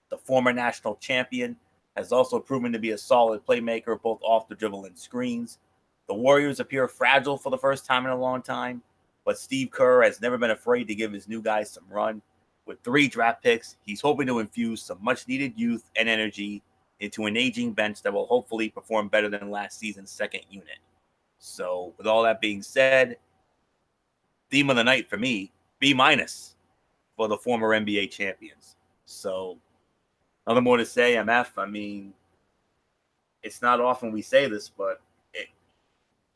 the former national champion, has also proven to be a solid playmaker both off the dribble and screens. The Warriors appear fragile for the first time in a long time, but Steve Kerr has never been afraid to give his new guys some run. With 3 draft picks, he's hoping to infuse some much-needed youth and energy into an aging bench that will hopefully perform better than last season's second unit. So, with all that being said, theme of the night for me, B- for the former NBA champions. So, nothing more to say, MF. I mean, it's not often we say this, but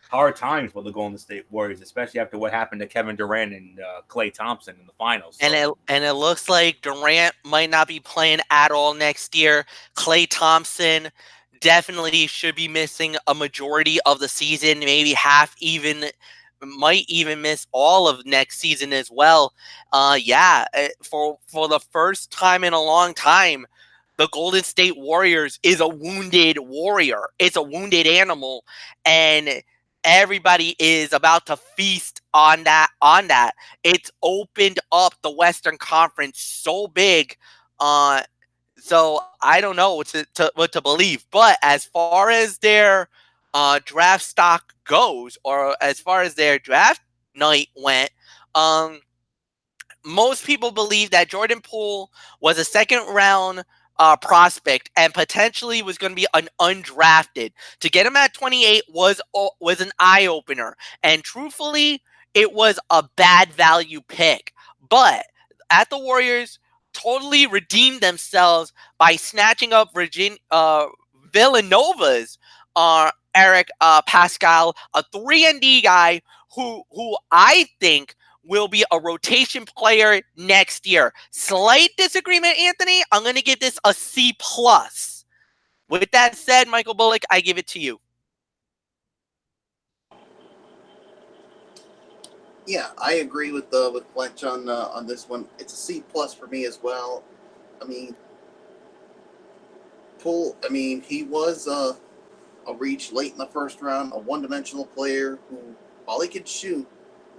hard times for the Golden State Warriors, especially after what happened to Kevin Durant and Klay Thompson in the finals. So. And it looks like Durant might not be playing at all next year. Klay Thompson definitely should be missing a majority of the season, maybe half, might even miss all of next season as well. For the first time in a long time, the Golden State Warriors is a wounded warrior. It's a wounded animal, and everybody is about to feast on that. It's opened up the Western Conference so big. So I don't know what to believe. But as far as their draft stock goes, or as far as their draft night went, most people believe that Jordan Poole was a second round prospect and potentially was going to be an undrafted. To get him at 28 was an eye-opener. And truthfully, it was a bad value pick. But at the Warriors totally redeemed themselves by snatching up Villanova's Eric Paschall, a 3-and-D guy who I think will be a rotation player next year. Slight disagreement, Anthony. I'm going to give this a C+. With that said, Michael Bullock, I give it to you. Yeah, I agree with Fletch on this one. It's a C+ for me as well. I mean, Poole. I mean, he was a reach late in the first round, a one-dimensional player who, while he could shoot,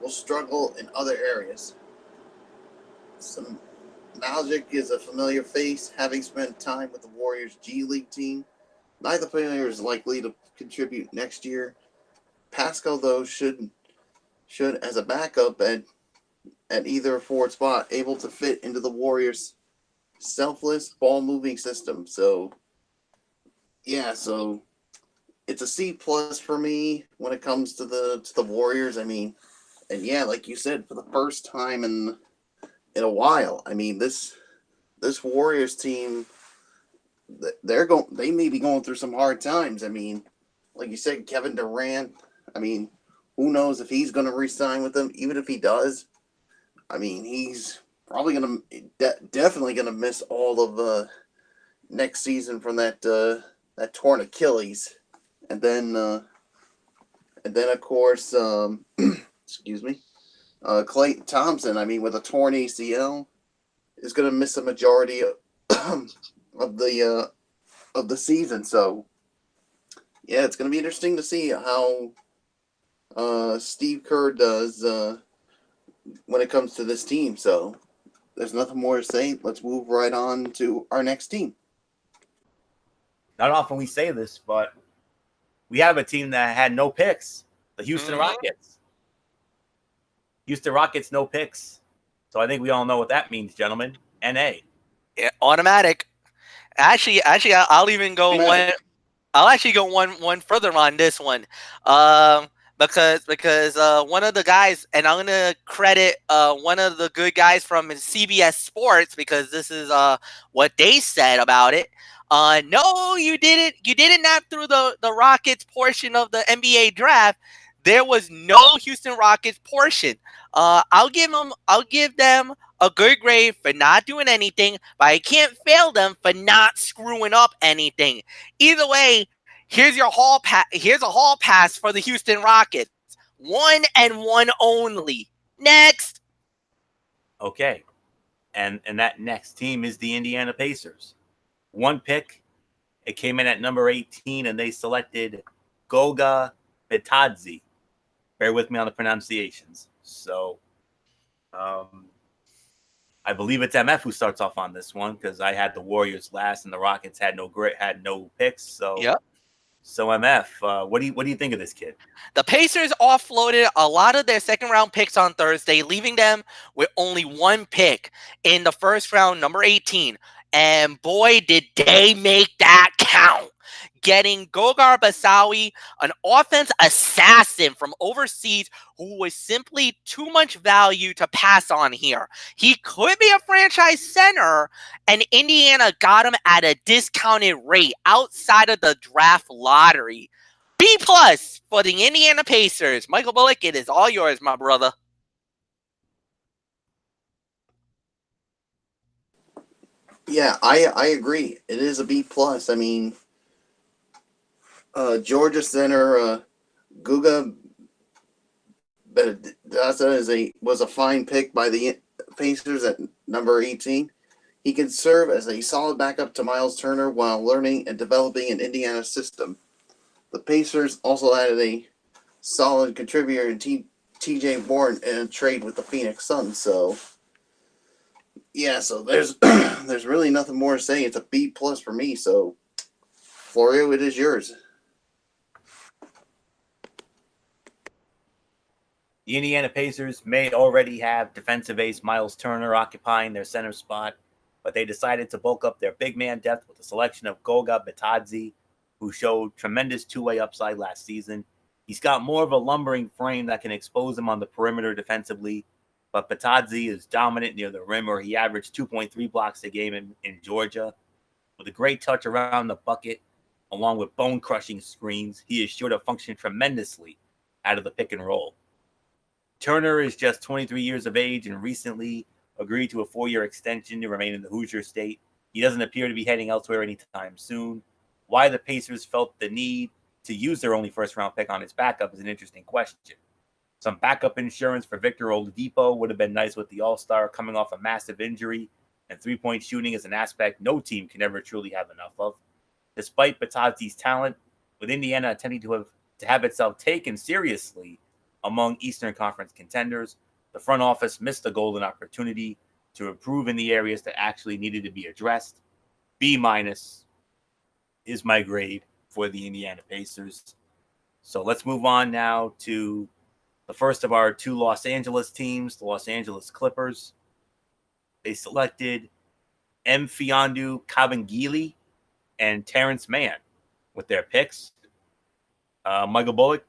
will struggle in other areas. Smailagic is a familiar face, having spent time with the Warriors G League team. Neither player is likely to contribute next year, Pascal though should as a backup at either forward spot able to fit into the Warriors' selfless ball moving system. So yeah, so it's a C plus for me when it comes to the Warriors. I mean, and yeah, like you said, for the first time in a while, I mean this Warriors team, they may be going through some hard times. I mean, like you said, Kevin Durant. I mean, who knows if he's going to re-sign with them? Even if he does, I mean, he's probably going to definitely going to miss all of next season from that torn Achilles, and then of course, excuse me, Klay Thompson. I mean, with a torn ACL, is going to miss a majority of the season. So yeah, it's going to be interesting to see how Steve Kerr does when it comes to this team. So there's nothing more to say. Let's move right on to our next team. Not often we say this, but we have a team that had no picks. The Houston Rockets. Houston Rockets, no picks. So I think we all know what that means, gentlemen. NA. Yeah, automatic. Actually, I'll even go one. I'll actually go one further on this one, because one of the guys, and I'm gonna credit one of the good guys from CBS Sports, because this is what they said about it. No, you didn't nap through the Rockets portion of the NBA draft. There was no Houston Rockets portion. I'll give them a good grade for not doing anything, but I can't fail them for not screwing up anything. Either way, here's a hall pass for the Houston Rockets. 1 and 1 only. Next. Okay. And that next team is the Indiana Pacers. 1 pick. It came in at number 18, and they selected Goga Bitadze. Bear with me on the pronunciations. So, I believe it's MF who starts off on this one, because I had the Warriors last, and the Rockets had no picks. So, yep. So MF, what do you think of this kid? The Pacers offloaded a lot of their second round picks on Thursday, leaving them with only 1 pick in the first round, number 18. And boy, did they make that count. Getting Goga Bitadze, an offense assassin from overseas who was simply too much value to pass on here. He could be a franchise center, and Indiana got him at a discounted rate outside of the draft lottery. B+ for the Indiana Pacers. Michael Bullock, it is all yours, my brother. Yeah, I agree. It is a B+. I mean, Georgia center Goga Bitadze was a fine pick by the Pacers at number 18. He can serve as a solid backup to Miles Turner while learning and developing an Indiana system. The Pacers also added a solid contributor in T.J. Warren in a trade with the Phoenix Suns. So, yeah, so there's there's really nothing more to say. It's a B+ for me. So, Florio, it is yours. The Indiana Pacers may already have defensive ace Miles Turner occupying their center spot, but they decided to bulk up their big man depth with the selection of Goga Bitadze, who showed tremendous two-way upside last season. He's got more of a lumbering frame that can expose him on the perimeter defensively, but Bitadze is dominant near the rim, where he averaged 2.3 blocks a game in Georgia. With a great touch around the bucket, along with bone-crushing screens, he is sure to function tremendously out of the pick and roll. Turner is just 23 years of age and recently agreed to a 4-year extension to remain in the Hoosier State. He doesn't appear to be heading elsewhere anytime soon. Why the Pacers felt the need to use their only first-round pick on his backup is an interesting question. Some backup insurance for Victor Oladipo would have been nice with the All-Star coming off a massive injury, and three-point shooting is an aspect no team can ever truly have enough of. Despite Bitadze's talent, with Indiana attempting to have itself taken seriously among Eastern Conference contenders, the front office missed a golden opportunity to improve in the areas that actually needed to be addressed. B- is my grade for the Indiana Pacers. So let's move on now to the first of our two Los Angeles teams, the Los Angeles Clippers. They selected Mfiondu Kabengele and Terrence Mann with their picks. Michael Bullock,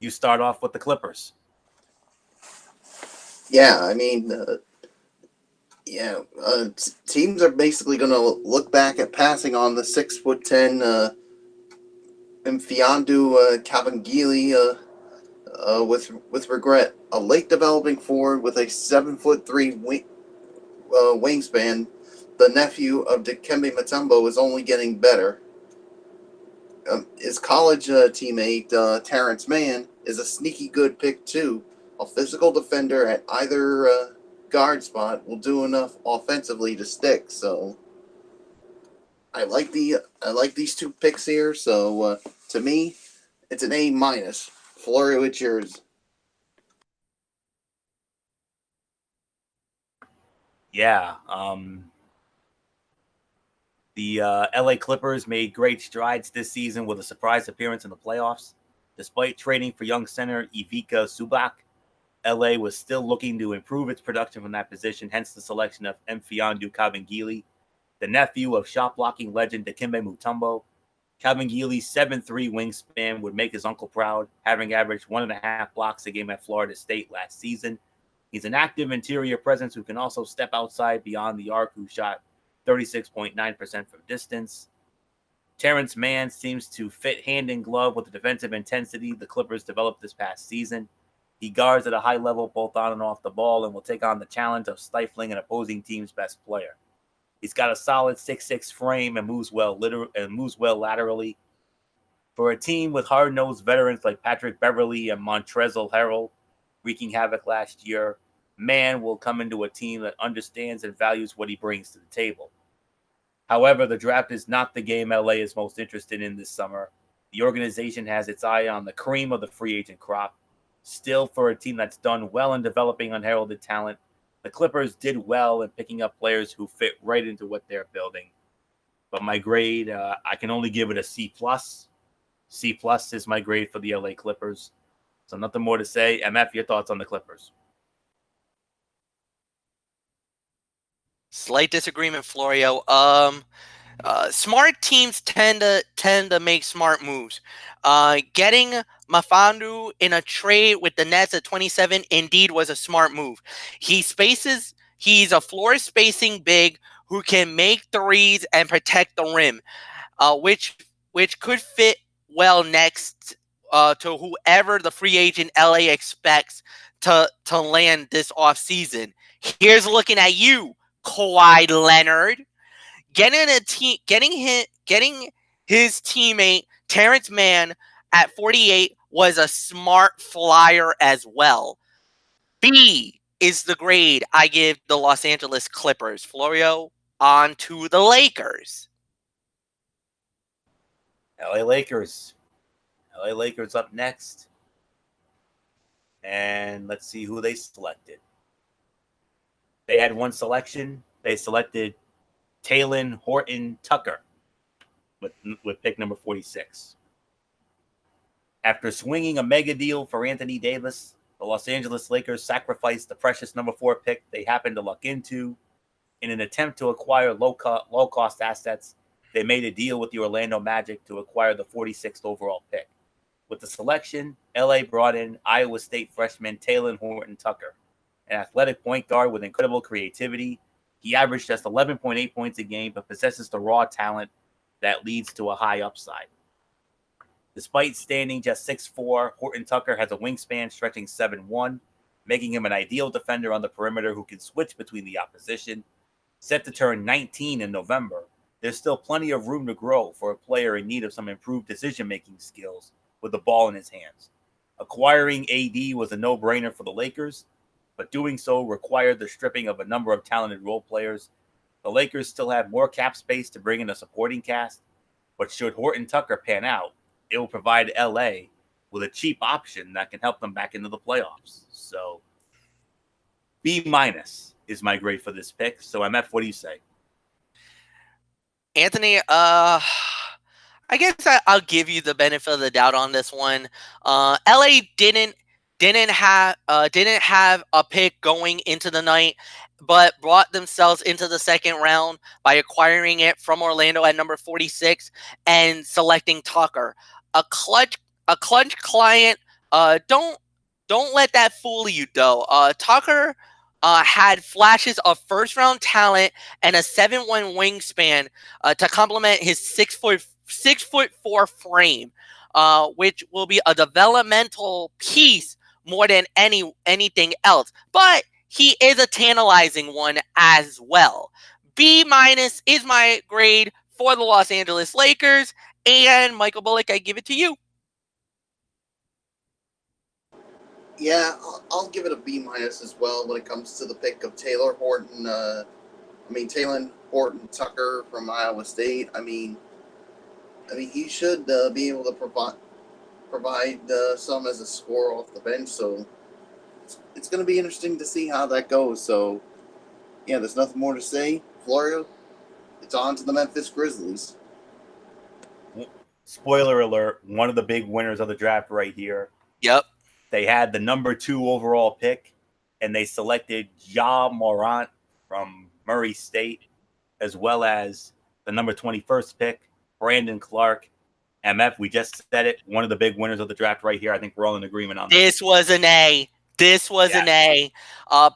you start off with the Clippers. Yeah, I mean, teams are basically going to look back at passing on the 6'10" Mfiondu Kabengele with regret. A late developing forward with a 7'3" wingspan, the nephew of Dikembe Mutombo is only getting better. His college teammate, Terrence Mann, is a sneaky good pick, too. A physical defender at either guard spot will do enough offensively to stick. So I like these two picks here. So to me, it's an A minus. Florio, it's yours. Yeah. The LA Clippers made great strides this season with a surprise appearance in the playoffs. Despite trading for young center Ivica Zubac, LA was still looking to improve its production from that position, hence the selection of Mfiondu Kabengele, the nephew of shot-blocking legend Dikembe Mutombo. Kabengele's 7'3" wingspan would make his uncle proud, having averaged 1.5 blocks a game at Florida State last season. He's an active interior presence who can also step outside beyond the arc, who shot 36.9% from distance. Terrence Mann seems to fit hand in glove with the defensive intensity the Clippers developed this past season. He guards at a high level both on and off the ball and will take on the challenge of stifling an opposing team's best player. He's got a solid 6'6" frame and moves well laterally. For a team with hard-nosed veterans like Patrick Beverley and Montrezl Harrell wreaking havoc last year, Mann will come into a team that understands and values what he brings to the table. However, the draft is not the game LA is most interested in this summer. The organization has its eye on the cream of the free agent crop. Still, for a team that's done well in developing unheralded talent, the Clippers did well in picking up players who fit right into what they're building. But my grade, I can only give it a C+. C+ is my grade for the LA Clippers. So nothing more to say. MF, your thoughts on the Clippers? Slight disagreement, Florio. Smart teams tend to make smart moves. Getting Mfiondu in a trade with the Nets at 27 indeed was a smart move. He's a floor spacing big who can make threes and protect the rim, which could fit well next to whoever the free agent LA expects to land this offseason. Here's looking at you, Kawhi Leonard. Getting his teammate Terrence Mann at 48 was a smart flyer as well. B is the grade I give the Los Angeles Clippers. Florio, on to the Lakers. LA Lakers. LA Lakers up next. And let's see who they selected. They had one selection. They selected Talen Horton-Tucker with pick number 46. After swinging a mega deal for Anthony Davis, the Los Angeles Lakers sacrificed the precious number 4 pick they happened to luck into. In an attempt to acquire low-cost assets, they made a deal with the Orlando Magic to acquire the 46th overall pick. With the selection, LA brought in Iowa State freshman Talen Horton-Tucker, an athletic point guard with incredible creativity. He averaged just 11.8 points a game, but possesses the raw talent that leads to a high upside. Despite standing just 6'4", Horton-Tucker has a wingspan stretching 7'1", making him an ideal defender on the perimeter who can switch between the opposition. Set to turn 19 in November, there's still plenty of room to grow for a player in need of some improved decision-making skills with the ball in his hands. Acquiring AD was a no-brainer for the Lakers, but doing so required the stripping of a number of talented role players. The Lakers still have more cap space to bring in a supporting cast, but should Horton-Tucker pan out, it will provide LA with a cheap option that can help them back into the playoffs. So B- is my grade for this pick. So MF, what do you say? Anthony, I I guess I'll give you the benefit of the doubt on this one. LA didn't have a pick going into the night, but brought themselves into the second round by acquiring it from Orlando at number 46 and selecting Tucker. A clutch client. Don't let that fool you though. Tucker had flashes of first round talent and a 7'1" wingspan to complement his 6'4" frame, which will be a developmental piece more than anything else. But he is a tantalizing one as well. B minus is my grade for the Los Angeles Lakers. And Michael Bullock, I give it to you. Yeah, I'll give it a B minus as well when it comes to the pick of Taylor Horton. Taylor Horton Tucker from Iowa State. He should be able to provide some as a scorer off the bench. So it's going to be interesting to see how that goes. So yeah, there's nothing more to say. Florio, it's on to the Memphis Grizzlies. Spoiler alert, one of the big winners of the draft right here. Yep. They had the number 2 overall pick, and they selected Ja Morant from Murray State, as well as the number 21st pick, Brandon Clark. MF, we just said it, one of the big winners of the draft right here. I think we're all in agreement on this. This was an A. An A.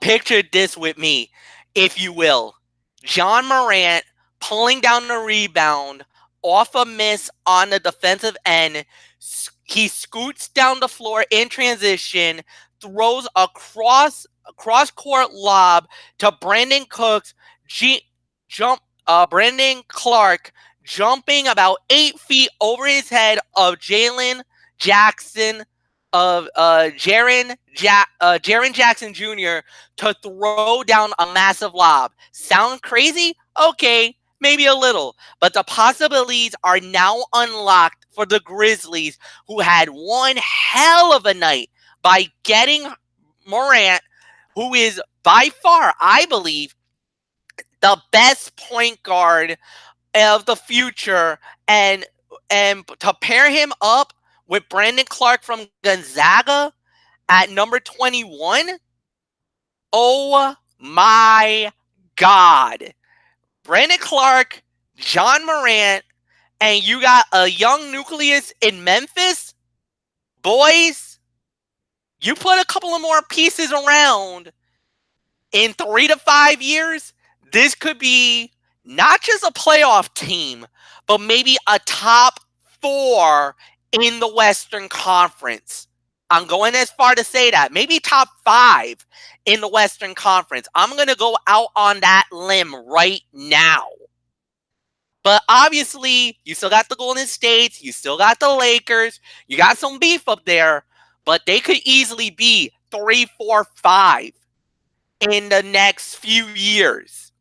Picture this with me, if you will. John Morant pulling down the rebound off a miss on the defensive end. He scoots down the floor in transition, throws a cross-court lob to Brandon Cooks. Brandon Clark jumping about 8 feet over his head of Jaren Jackson Jr. to throw down a massive lob. Sound crazy? Okay, maybe a little. But the possibilities are now unlocked for the Grizzlies, who had one hell of a night by getting Morant, who is by far, I believe, the best point guard of the future, and to pair him up with Brandon Clark from Gonzaga at number 21. Oh my God. Brandon Clark, John Morant, and you got a young nucleus in Memphis? Boys, you put a couple of more pieces around in 3 to 5 years, this could be not just a playoff team, but maybe a top 4 in the Western Conference. I'm going as far to say that. Maybe top 5 in the Western Conference. I'm going to go out on that limb right now. But obviously, you still got the Golden States. You still got the Lakers. You got some beef up there. But they could easily be 3, 4, 5 in the next few years.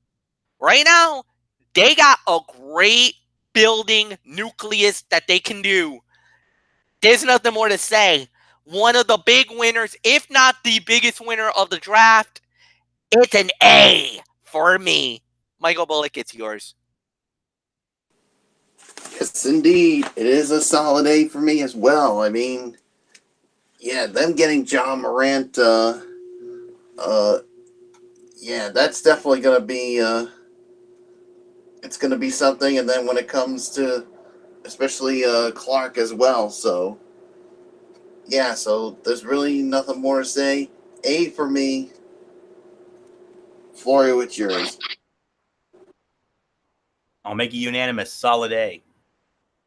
Right now, they got a great building nucleus that they can do. There's nothing more to say. One of the big winners, if not the biggest winner of the draft, it's an A for me. Michael Bullock, it's yours. Yes, indeed. It is a solid A for me as well. Them getting John Morant, that's definitely going to be, it's going to be something. And then when it comes to, especially Clark as well. So, yeah, so there's really nothing more to say. A for me. Florio, it's yours. I'll make it unanimous. Solid A.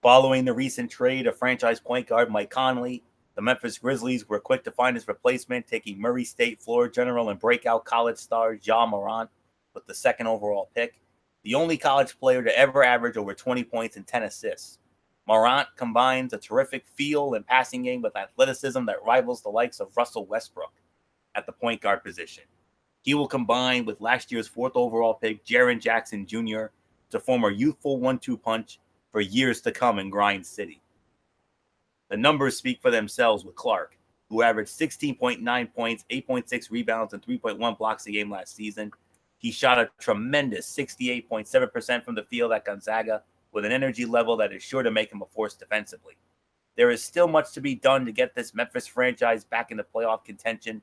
Following the recent trade of franchise point guard Mike Conley, the Memphis Grizzlies were quick to find his replacement, taking Murray State floor general and breakout college star Ja Morant with the 2nd overall pick, the only college player to ever average over 20 points and 10 assists. Morant combines a terrific feel and passing game with athleticism that rivals the likes of Russell Westbrook at the point guard position. He will combine with last year's 4th overall pick Jaren Jackson Jr. to form a youthful 1-2 punch for years to come in Grind City. The numbers speak for themselves with Clark, who averaged 16.9 points, 8.6 rebounds, and 3.1 blocks a game last season. He shot a tremendous 68.7% from the field at Gonzaga, with an energy level that is sure to make him a force defensively. There is still much to be done to get this Memphis franchise back into playoff contention.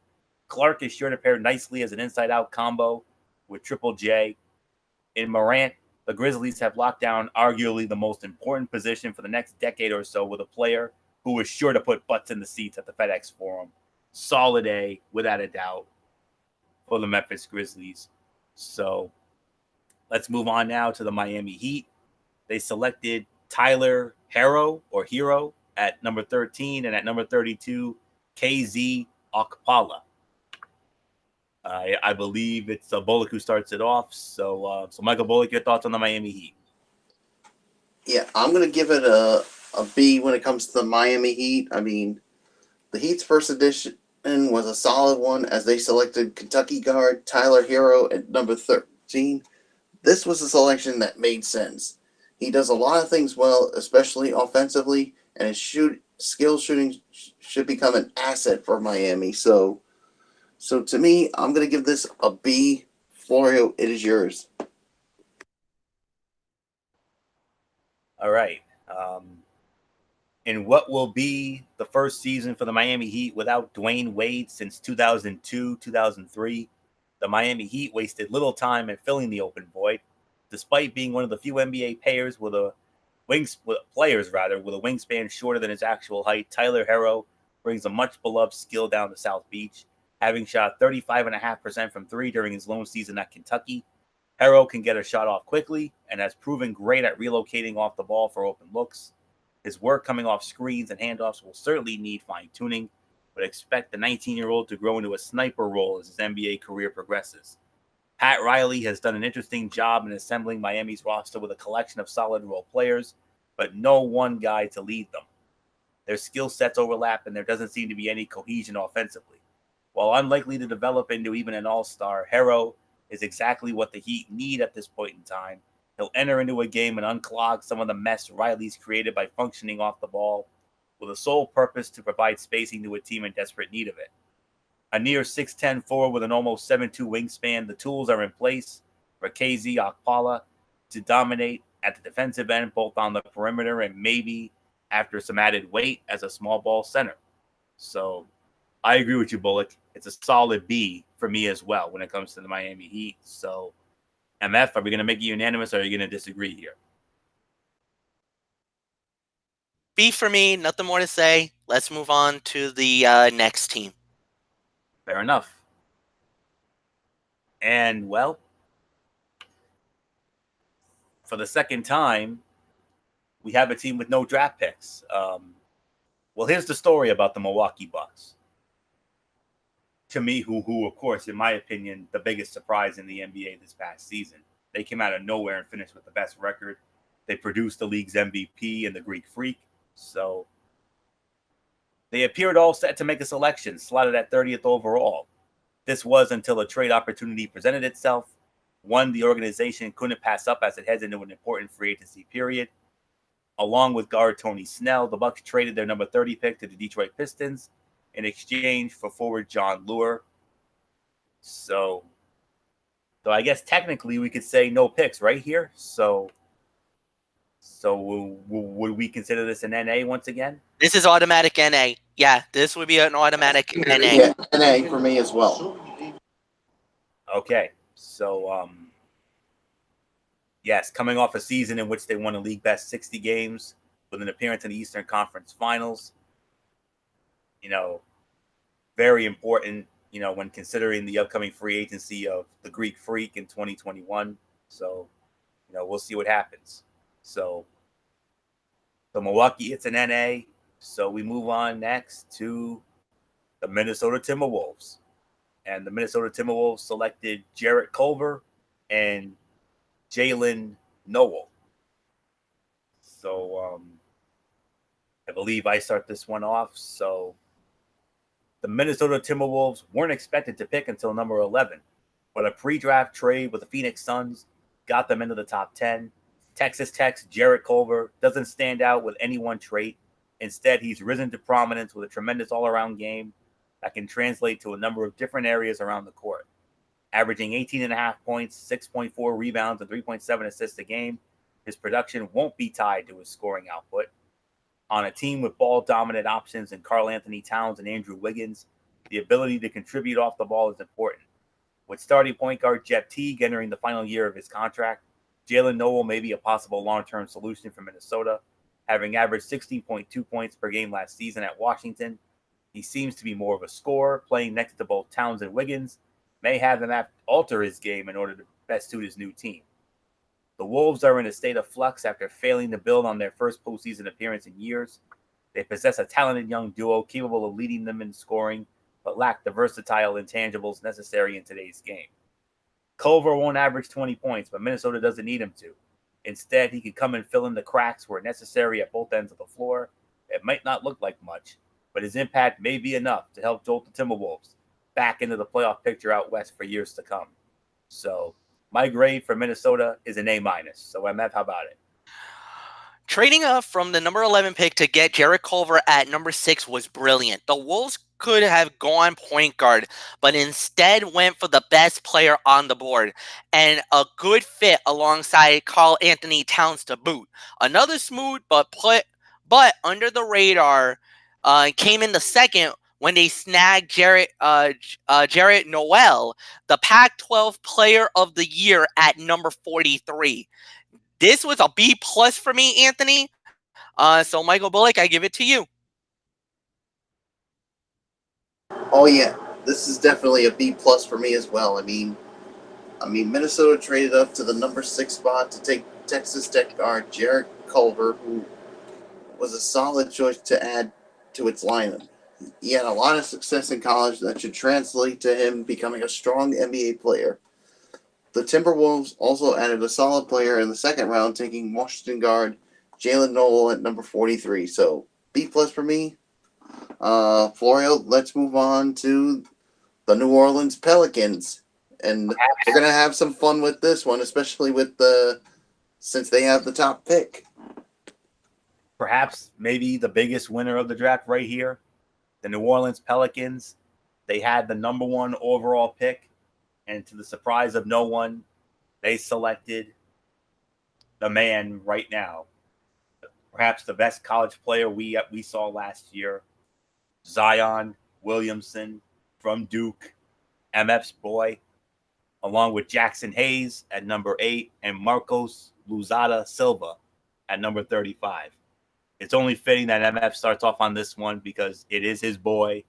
Clark is sure to pair nicely as an inside-out combo with Triple J. In Morant, the Grizzlies have locked down arguably the most important position for the next decade or so with a player who is sure to put butts in the seats at the FedEx Forum. Solid A, without a doubt, for the Memphis Grizzlies. So let's move on now to the Miami Heat. They selected Tyler Hero at number 13, and at number 32, KZ Okpala. I believe it's Bullock who starts it off. So Michael Bullock, your thoughts on the Miami Heat? Yeah, I'm going to give it a B when it comes to the Miami Heat. I mean, the Heat's first edition was a solid one as they selected Kentucky guard Tyler Hero at number 13. This was a selection that made sense. He does a lot of things well, especially offensively, and his skill shooting should become an asset for Miami. So to me, I'm going to give this a B. Florio, it is yours. All right. In what will be the first season for the Miami Heat without Dwayne Wade since 2002, 2003, the Miami Heat wasted little time in filling the open void. Despite being one of the few NBA players with a wingspan shorter than his actual height, Tyler Hero brings a much beloved skill down to South Beach. Having shot 35.5% from three during his lone season at Kentucky, Hero can get a shot off quickly and has proven great at relocating off the ball for open looks. His work coming off screens and handoffs will certainly need fine-tuning, but expect the 19-year-old to grow into a sniper role as his NBA career progresses. Pat Riley has done an interesting job in assembling Miami's roster with a collection of solid role players, but no one guy to lead them. Their skill sets overlap, and there doesn't seem to be any cohesion offensively. While unlikely to develop into even an all-star, Hero is exactly what the Heat need at this point in time. He'll enter into a game and unclog some of the mess Riley's created by functioning off the ball, with a sole purpose to provide spacing to a team in desperate need of it. A near 6'10" forward with an almost 7'2" wingspan, the tools are in place for KZ Okpala to dominate at the defensive end, both on the perimeter and maybe after some added weight as a small ball center. So I agree with you, Bullock. It's a solid B for me as well when it comes to the Miami Heat. So, MF, are we going to make it unanimous or are you going to disagree here? B for me, nothing more to say. Let's move on to the next team. Fair enough. And, well, for the second time, we have a team with no draft picks. Well, here's the story about the Milwaukee Bucks. To me, who, of course, in my opinion, the biggest surprise in the NBA this past season. They came out of nowhere and finished with the best record. They produced the league's MVP in the Greek Freak. So they appeared all set to make a selection, slotted at 30th overall. This was until a trade opportunity presented itself, one the organization couldn't pass up as it heads into an important free agency period. Along with guard Tony Snell, the Bucks traded their number 30 pick to the Detroit Pistons in exchange for forward John Lure. So I guess technically we could say no picks right here. So would we consider this an NA once again? This is automatic NA. Yeah, this would be an automatic NA. Yeah, NA for me as well. Okay, so yes, coming off a season in which they won a league best 60 games with an appearance in the Eastern Conference Finals. Very important, when considering the upcoming free agency of the Greek Freak in 2021. So, we'll see what happens. So, the Milwaukee, it's an NA. So we move on next to the Minnesota Timberwolves. And the Minnesota Timberwolves selected Jarrett Culver and Jalen Noel. So I believe I start this one off. So the Minnesota Timberwolves weren't expected to pick until number 11, but a pre-draft trade with the Phoenix Suns got them into the top 10. Texas Tech's Jarrett Culver doesn't stand out with any one trait. Instead, he's risen to prominence with a tremendous all-around game that can translate to a number of different areas around the court. Averaging 18.5 points, 6.4 rebounds, and 3.7 assists a game, his production won't be tied to his scoring output. On a team with ball-dominant options in Karl-Anthony Towns and Andrew Wiggins, the ability to contribute off the ball is important. With starting point guard Jeff Teague entering the final year of his contract, Jalen Noel may be a possible long-term solution for Minnesota. Having averaged 16.2 points per game last season at Washington, he seems to be more of a scorer. Playing next to both Towns and Wiggins may have him alter his game in order to best suit his new team. The Wolves are in a state of flux after failing to build on their first postseason appearance in years. They possess a talented young duo capable of leading them in scoring, but lack the versatile intangibles necessary in today's game. Culver won't average 20 points, but Minnesota doesn't need him to. Instead, he can come and fill in the cracks where necessary at both ends of the floor. It might not look like much, but his impact may be enough to help jolt the Timberwolves back into the playoff picture out west for years to come. So my grade for Minnesota is an A-. So MF, how about it? Trading up from the number 11 pick to get Jarrett Culver at number 6 was brilliant. The Wolves could have gone point guard, but instead went for the best player on the board and a good fit alongside Karl-Anthony Towns to boot. Another smooth but under the radar came in the second when they snagged Jarrett Noel, the Pac-12 Player of the Year at number 43. This was a B+ for me, Anthony. So Michael Bullock, I give it to you. Oh yeah, this is definitely a B+ for me as well. I mean, Minnesota traded up to the number 6 spot to take Texas Tech guard Jarrett Culver, who was a solid choice to add to its lineup. He had a lot of success in college that should translate to him becoming a strong NBA player. The Timberwolves also added a solid player in the second round, taking Washington guard Jalen Noel at number 43. So B+ for me. Florio, let's move on to the New Orleans Pelicans. And we're going to have some fun with this one, especially since they have the top pick. Perhaps maybe the biggest winner of the draft right here, the New Orleans Pelicans. They had the number 1 overall pick, and to the surprise of no one, they selected the man right now, perhaps the best college player we saw last year, Zion Williamson from Duke, MF's boy, along with Jackson Hayes at number 8 and Marcos Luzada Silva at number 35. It's only fitting that MF starts off on this one because it is his boy.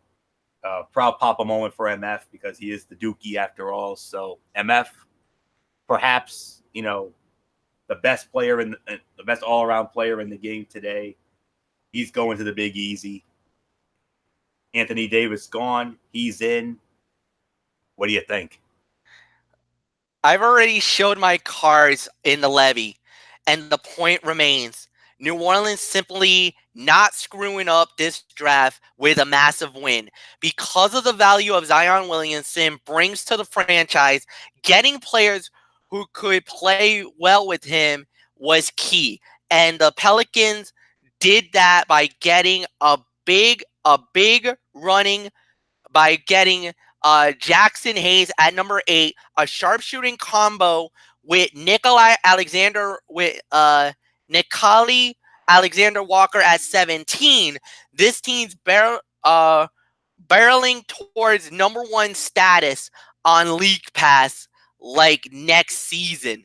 Proud papa moment for MF because he is the Dookie after all. So MF, perhaps, the best player the best all-around player in the game today. He's going to the Big Easy. Anthony Davis gone. He's in. What do you think? I've already showed my cards in the levy, and the point remains. New Orleans simply not screwing up this draft with a massive win. Because of the value of Zion Williamson brings to the franchise, getting players who could play well with him was key. And the Pelicans did that by getting a big running, by getting Jackson Hayes at number 8, a sharpshooting combo with Nickeil Alexander Walker at 17. This team's barreling towards number 1 status on League Pass like next season.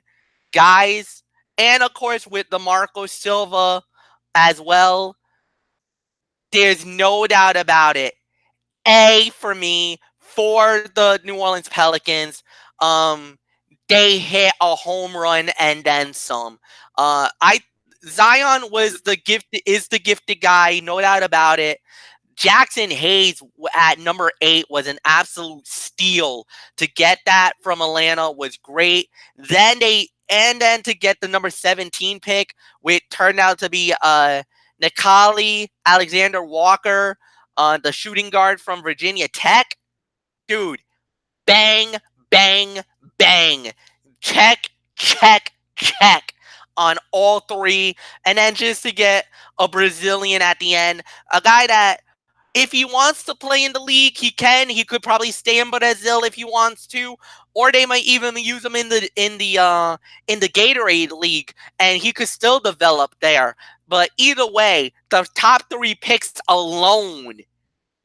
Guys, and of course with the Marco Silva as well, there's no doubt about it. A for me for the New Orleans Pelicans. They hit a home run and then some. Zion is the gifted guy, no doubt about it. Jackson Hayes at number 8 was an absolute steal. To get that from Atlanta was great. Then to get the number 17 pick, which turned out to be Nickeil Alexander Walker, the shooting guard from Virginia Tech. Dude, bang, bang, bang. Check, check, check on all 3. And then just to get a Brazilian at the end, a guy that If he wants to play in the league, he can. He could probably stay in Brazil if he wants to, or they might even use him in the Gatorade League, and he could still develop there. But either way, the top 3 picks alone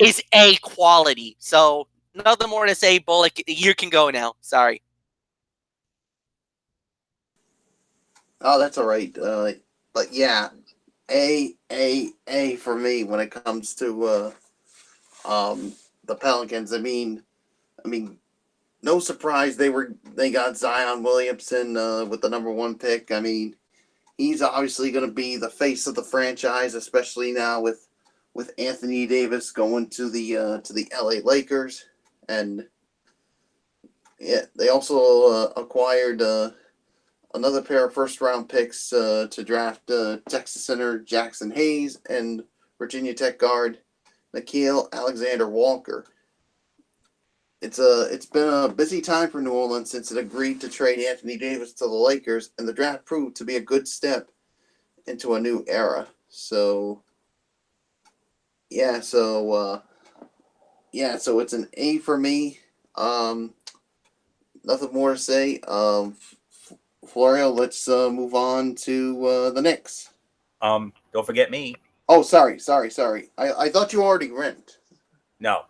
is A quality. So nothing more to say. Bullock, you can go now. Sorry. Oh, that's all right. But yeah, A for me when it comes to the Pelicans. I mean, no surprise they got Zion Williamson with the number 1 pick. I mean, he's obviously going to be the face of the franchise, especially now with Anthony Davis going to the LA Lakers, and yeah, they also acquired another pair of first-round picks to draft Texas center Jackson Hayes and Virginia Tech guard Nickeil Alexander-Walker. It's been a busy time for New Orleans since it agreed to trade Anthony Davis to the Lakers, and the draft proved to be a good step into a new era. So so it's an A for me. Nothing more to say. Florio, let's move on to the Knicks. Don't forget me. Oh, sorry. I thought you already went. No.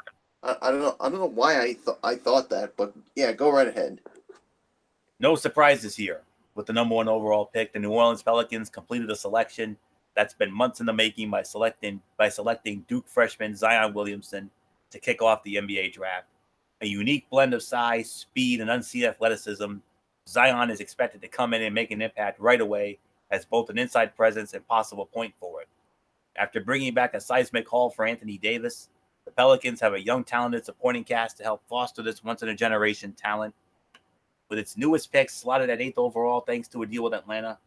I don't know why I thought that, but yeah, go right ahead. No surprises here. With the number 1 overall pick, the New Orleans Pelicans completed a selection that's been months in the making by selecting Duke freshman Zion Williamson to kick off the NBA draft. A unique blend of size, speed, and unseen athleticism, Zion is expected to come in and make an impact right away as both an inside presence and possible point forward. After bringing back a seismic haul for Anthony Davis, the Pelicans have a young, talented supporting cast to help foster this once-in-a-generation talent. With its newest pick slotted at 8th overall thanks to a deal with Atlanta,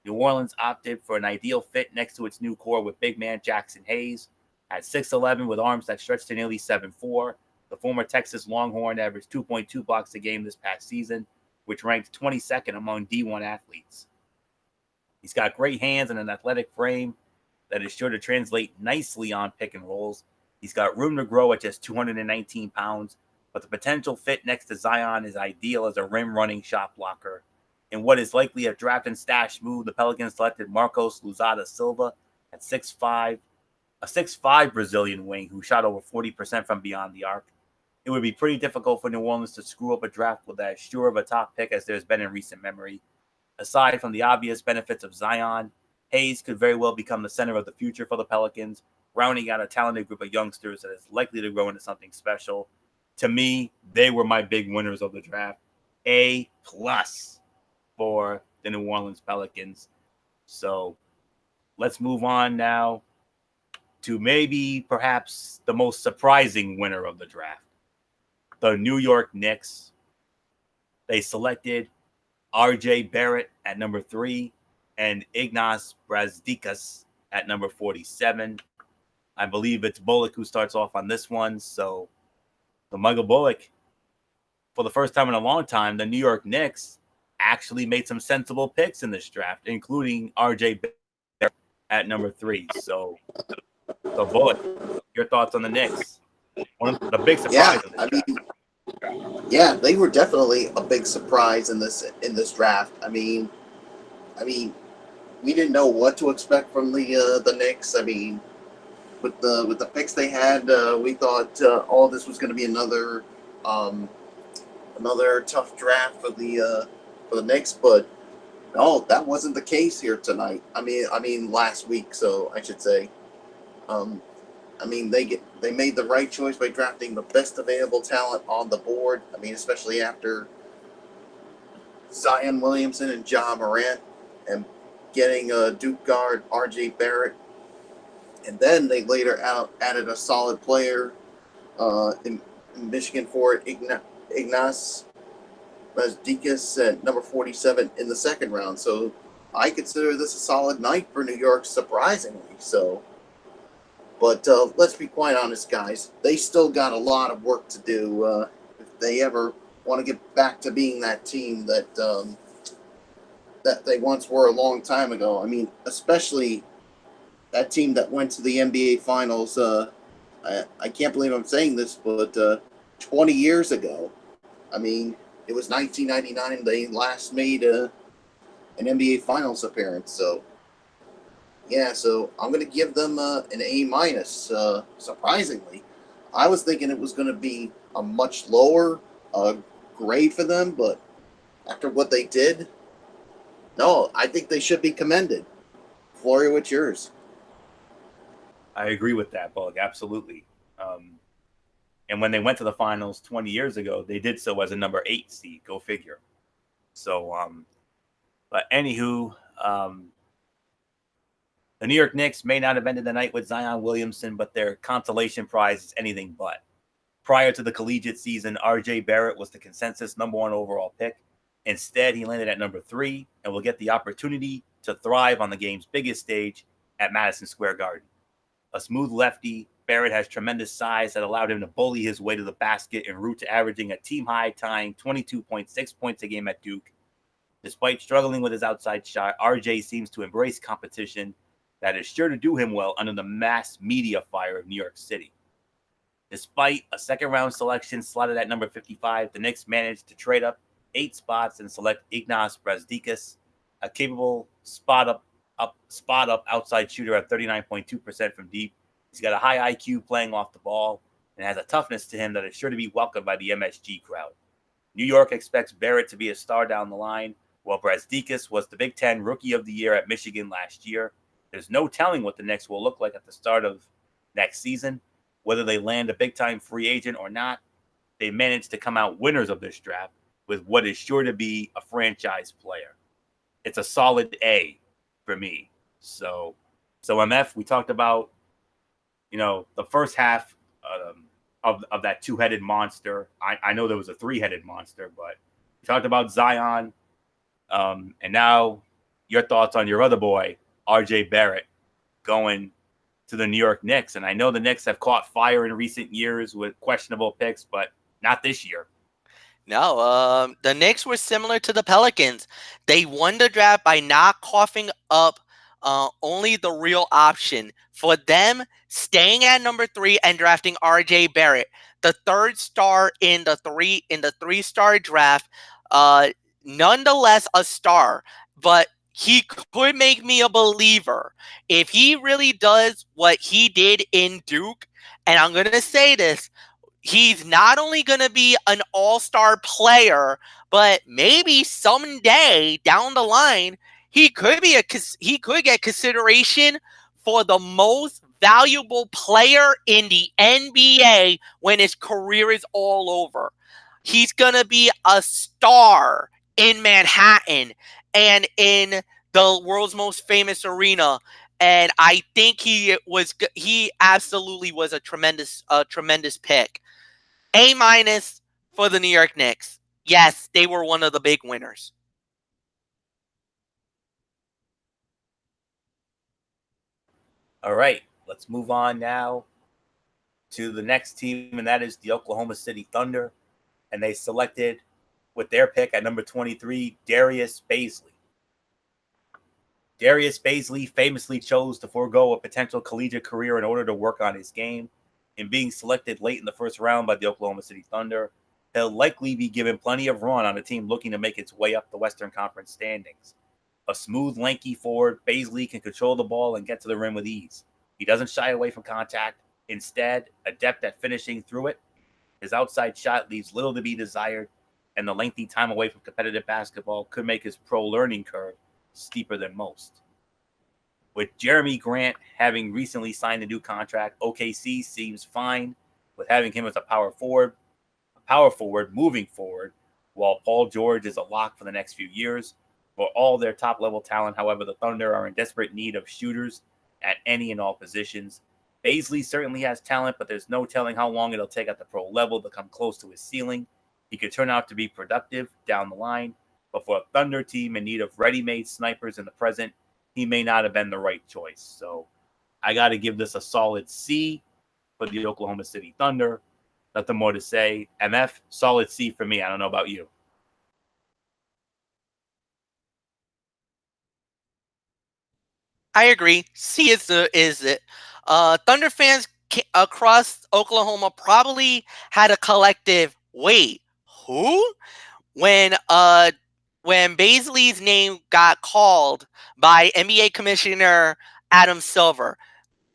New Orleans opted for an ideal fit next to its new core with big man Jackson Hayes. At 6'11" with arms that stretch to nearly 7'4", the former Texas Longhorn averaged 2.2 blocks a game this past season, which ranked 22nd among D1 athletes. He's got great hands and an athletic frame that is sure to translate nicely on pick and rolls. He's got room to grow at just 219 pounds, but the potential fit next to Zion is ideal as a rim-running shot blocker. In what is likely a draft and stash move, the Pelicans selected Marcos Luzada Silva at 6'5", a 6'5" Brazilian wing who shot over 40% from beyond the arc. It would be pretty difficult for New Orleans to screw up a draft with as sure of a top pick as there's been in recent memory. Aside from the obvious benefits of Zion, Hayes could very well become the center of the future for the Pelicans, rounding out a talented group of youngsters that is likely to grow into something special. To me, they were my big winners of the draft. A+ for the New Orleans Pelicans. So let's move on now to maybe perhaps the most surprising winner of the draft. The New York Knicks. They selected R.J. Barrett at number 3 and Ignas Brazdeikis at number 47. I believe it's Bullock who starts off on this one. So Michael Bullock, for the first time in a long time, the New York Knicks actually made some sensible picks in this draft, including R.J. Barrett at number 3. So Bullock, your thoughts on the Knicks? One of the big surprise in this draft. Yeah, they were definitely a big surprise in this draft. I mean, we didn't know what to expect from the Knicks. I mean, with the picks they had, we thought all this was going to be another tough draft for the Knicks, but no, that wasn't the case here tonight. I mean last week, so I should say. They made the right choice by drafting the best available talent on the board. I mean, especially after Zion Williamson and Ja Morant, and getting Duke guard R.J. Barrett. And then they later added a solid player in Michigan forward Ignas Brazdeikis at number 47 in the second round. So I consider this a solid night for New York, surprisingly. So, but let's be quite honest, guys. They still got a lot of work to do if they ever want to get back to being that team that that they once were a long time ago. I mean, especially that team that went to the NBA Finals a I can't believe I'm saying this, but 20 years ago, I mean, it was 1999. They last made an NBA Finals appearance. So yeah, so I'm gonna give them an A minus. Surprisingly, I was thinking it was gonna be a much lower grade for them, but after what they did, no, I think they should be commended. Flory, what's yours? I agree with that, Bug. Absolutely. And when they went to the finals 20 years ago, they did so as a number 8 seed. Go figure. So, but anywho, the New York Knicks may not have ended the night with Zion Williamson, but their consolation prize is anything but. Prior to the collegiate season, R.J. Barrett was the consensus number 1 overall pick. Instead, he landed at number 3 and will get the opportunity to thrive on the game's biggest stage at Madison Square Garden. A smooth lefty, Barrett has tremendous size that allowed him to bully his way to the basket en route to averaging a team-high tying 22.6 points a game at Duke. Despite struggling with his outside shot, RJ seems to embrace competition that is sure to do him well under the mass media fire of New York City. Despite a second-round selection slotted at number 55, the Knicks managed to trade up 8 spots and select Ignas Brazdeikis, a capable spot-up outside shooter at 39.2% from deep. He's got a high IQ playing off the ball and has a toughness to him that is sure to be welcomed by the MSG crowd. New York expects Barrett to be a star down the line, while Brazdeikis was the Big Ten Rookie of the Year at Michigan last year. There's no telling what the Knicks will look like at the start of next season. Whether they land a big-time free agent or not, they managed to come out winners of this draft with what is sure to be a franchise player. It's a solid A for me. So MF, we talked about, the first half of that 2-headed monster. I know there was a 3-headed monster, but we talked about Zion. And now your thoughts on your other boy, RJ Barrett, going to the New York Knicks. And I know the Knicks have caught fire in recent years with questionable picks, but not this year. No, the Knicks were similar to the Pelicans. They won the draft by not coughing up only the real option. For them, staying at number 3 and drafting RJ Barrett, the third star in the 3-star draft, nonetheless a star, but he could make me a believer if he really does what he did in Duke. And I'm going to say this, he's not only going to be an all-star player, but maybe someday down the line, he could get consideration for the most valuable player in the NBA when his career is all over. He's going to be a star in Manhattan and in the world's most famous arena. And I think he absolutely was a tremendous pick. A minus for the New York Knicks. Yes, they were one of the big winners. All right, let's move on now to the next team, and that is the Oklahoma City Thunder. And they selected, with their pick at number 23, Darius Bazley. Darius Bazley famously chose to forego a potential collegiate career in order to work on his game. In being selected late in the first round by the Oklahoma City Thunder, he'll likely be given plenty of run on a team looking to make its way up the Western Conference standings. A smooth, lanky forward, Bazley can control the ball and get to the rim with ease. He doesn't shy away from contact. Instead, adept at finishing through it, his outside shot leaves little to be desired, and the lengthy time away from competitive basketball could make his pro learning curve steeper than most. With Jeremy Grant having recently signed a new contract, OKC seems fine with having him as a power forward moving forward, while Paul George is a lock for the next few years. For all their top-level talent, however, the Thunder are in desperate need of shooters at any and all positions. Bazley certainly has talent, but there's no telling how long it'll take at the pro level to come close to his ceiling. He could turn out to be productive down the line, but for a Thunder team in need of ready-made snipers in the present, he may not have been the right choice. So I got to give this a solid C for the Oklahoma City Thunder. Nothing more to say. MF, solid C for me. I don't know about you. I agree. C is it. Thunder fans across Oklahoma probably had a collective, wait, who? When Baisley's name got called by NBA Commissioner Adam Silver,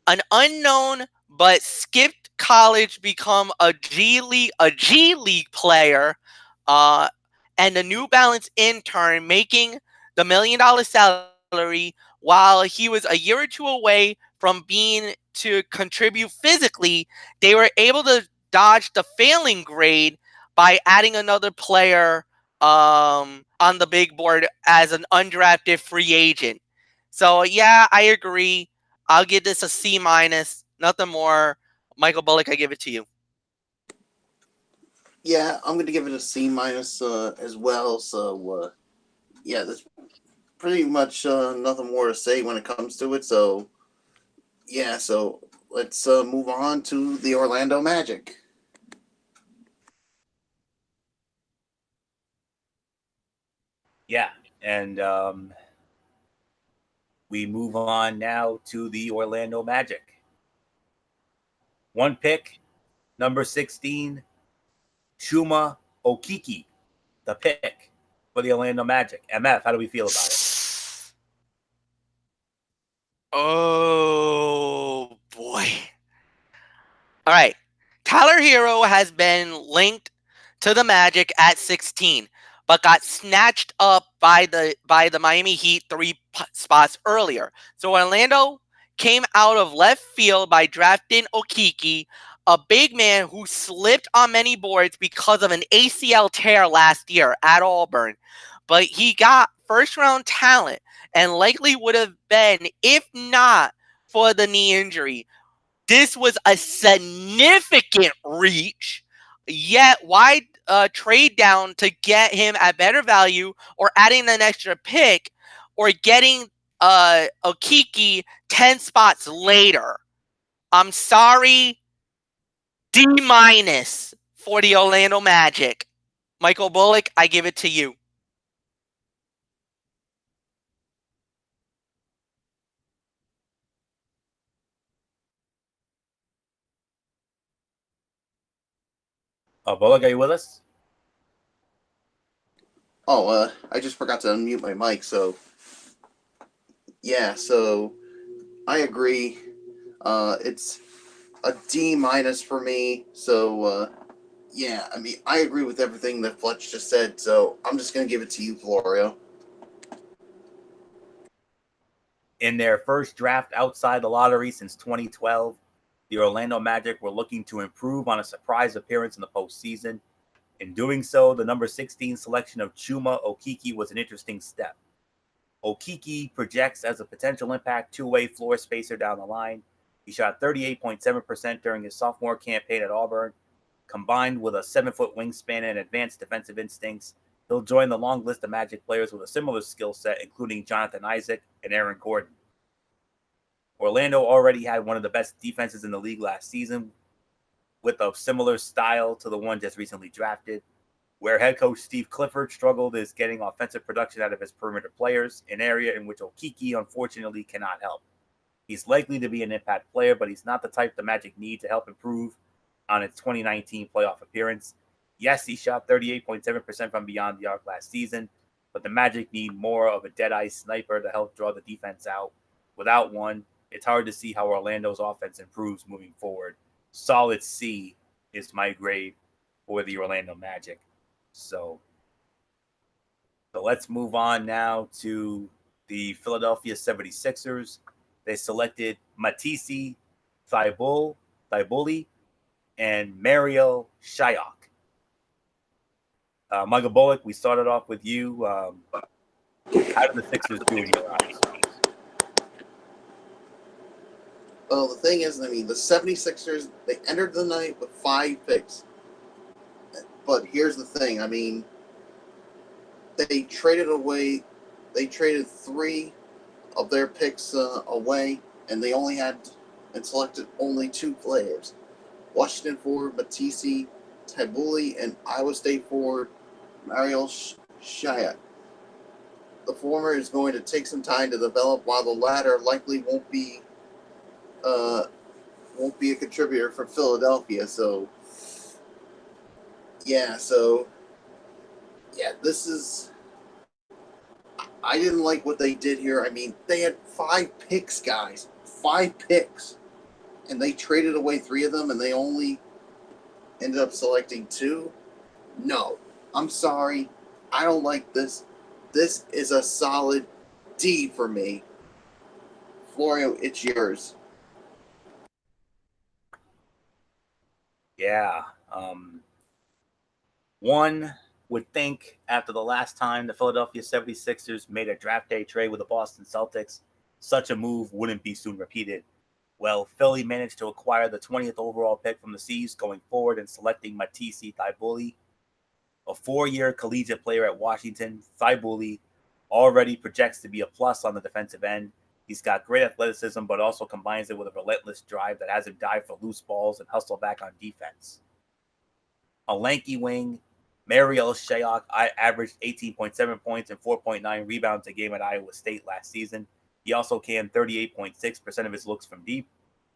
an unknown but skipped college, become a G League player, and a New Balance intern, making the $1 million salary while he was a year or two away from being to contribute physically. They were able to dodge the failing grade by adding another player on the big board as an undrafted free agent. So yeah, I agree. I'll give this a C minus. Nothing more. Michael Bullock, I give it to you. Yeah, I'm going to give it a C minus as well. So, yeah, there's pretty much nothing more to say when it comes to it. So, yeah, so let's move on to the Orlando Magic. Yeah, and we move on now to the Orlando Magic. One pick, number 16, Chuma Okeke, the pick for the Orlando Magic. MF, how do we feel about it? Oh, boy. All right. Tyler Hero has been linked to the Magic at 16, but got snatched up by the Miami Heat 3 spots earlier. So Orlando came out of left field by drafting Okeke, a big man who slipped on many boards because of an ACL tear last year at Auburn. But he got first-round talent and likely would have been, if not for the knee injury. This was a significant reach, yet why trade down to get him at better value, or adding an extra pick, or getting Okeke 10 spots later? I'm sorry, D minus for the Orlando Magic. Michael Bullock, I give it to you. Bullock, are you with us? Oh, I just forgot to unmute my mic. So, yeah, so I agree. It's a D minus for me. So, yeah, I mean, I agree with everything that Fletch just said. So I'm just going to give it to you, Florio. In their first draft outside the lottery since 2012, the Orlando Magic were looking to improve on a surprise appearance in the postseason. In doing so, the number 16 selection of Chuma Okeke was an interesting step. Okeke projects as a potential impact two-way floor spacer down the line. He shot 38.7% during his sophomore campaign at Auburn. Combined with a 7-foot wingspan and advanced defensive instincts, he'll join the long list of Magic players with a similar skill set, including Jonathan Isaac and Aaron Gordon. Orlando already had one of the best defenses in the league last season, with a similar style to the one just recently drafted. Where head coach Steve Clifford struggled is getting offensive production out of his perimeter players, an area in which Okeke unfortunately cannot help. He's likely to be an impact player, but he's not the type the Magic need to help improve on its 2019 playoff appearance. Yes, he shot 38.7% from beyond the arc last season, but the Magic need more of a dead-eye sniper to help draw the defense out. Without one, it's hard to see how Orlando's offense improves moving forward. Solid C is my grade for the Orlando Magic. So let's move on now to the Philadelphia 76ers. They selected Matisse Thybulle and Mariel Shayok. Michael Bullock, we started off with you. How did the Sixers do in your eyes? Well, the thing is, I mean, the 76ers, they entered the night with 5 picks. But here's the thing, I mean, they traded 3 of their picks away, and they only had and selected only 2 players. Washington forward Matisse Thybulle and Iowa State forward Mariel Shayok. The former is going to take some time to develop, while the latter likely won't be won't be a contributor for Philadelphia. So yeah, this is. I didn't like what they did here. I mean, they had 5 picks, guys. 5 picks. And they traded away 3 of them, and they only ended up selecting 2. No. I'm sorry. I don't like this. This is a solid D for me. Florio, it's yours. Yeah. One would think after the last time the Philadelphia 76ers made a draft day trade with the Boston Celtics, such a move wouldn't be soon repeated. Well, Philly managed to acquire the 20th overall pick from the C's going forward and selecting Matisse Thybulle, a 4-year collegiate player at Washington. Thybulle already projects to be a plus on the defensive end. He's got great athleticism, but also combines it with a relentless drive that has him dive for loose balls and hustle back on defense. A lanky wing, Mariel Shayok averaged 18.7 points and 4.9 rebounds a game at Iowa State last season. He also canned 38.6% of his looks from deep.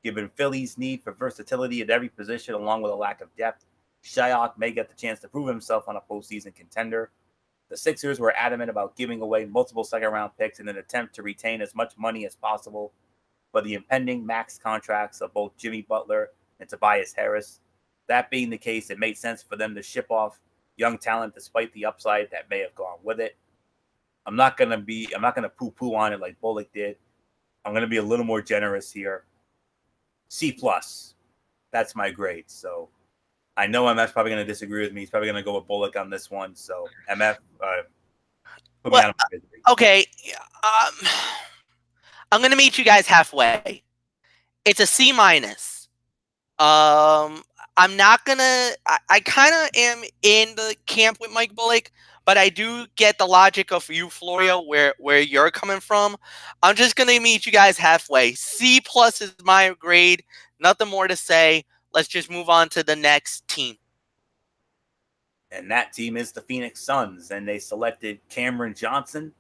Given Philly's need for versatility at every position along with a lack of depth, Shayok may get the chance to prove himself on a postseason contender. The Sixers were adamant about giving away multiple second-round picks in an attempt to retain as much money as possible, but the impending max contracts of both Jimmy Butler and Tobias Harris. That being the case, it made sense for them to ship off young talent despite the upside that may have gone with it. I'm not gonna poo-poo on it like Bullock did. I'm gonna be a little more generous here. C+. That's my grade. So I know MF's probably gonna disagree with me. He's probably gonna go with Bullock on this one. So MF, put me Well, on my misery. okay. I'm gonna meet you guys halfway. It's a C minus. I'm not gonna. I kind of am in the camp with Mike Bullock, but I do get the logic of you, Florio, where you're coming from. I'm just gonna meet you guys halfway. C plus is my grade. Nothing more to say. Let's just move on to the next team. And that team is the Phoenix Suns, and they selected Cameron Johnson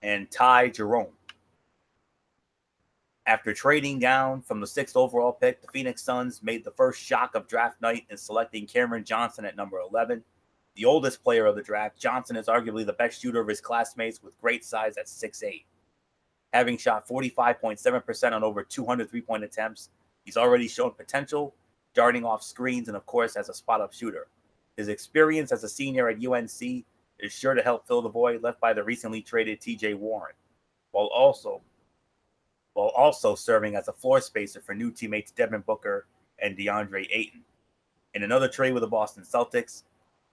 and Ty Jerome. After trading down from the 6th overall pick, the Phoenix Suns made the first shock of draft night in selecting Cameron Johnson at number 11. The oldest player of the draft, Johnson is arguably the best shooter of his classmates with great size at 6'8". Having shot 45.7% on over 200 three-point attempts, he's already shown potential, darting off screens, and of course as a spot-up shooter. His experience as a senior at UNC is sure to help fill the void left by the recently traded TJ Warren, while also serving as a floor spacer for new teammates Devin Booker and DeAndre Ayton. In another trade with the Boston Celtics,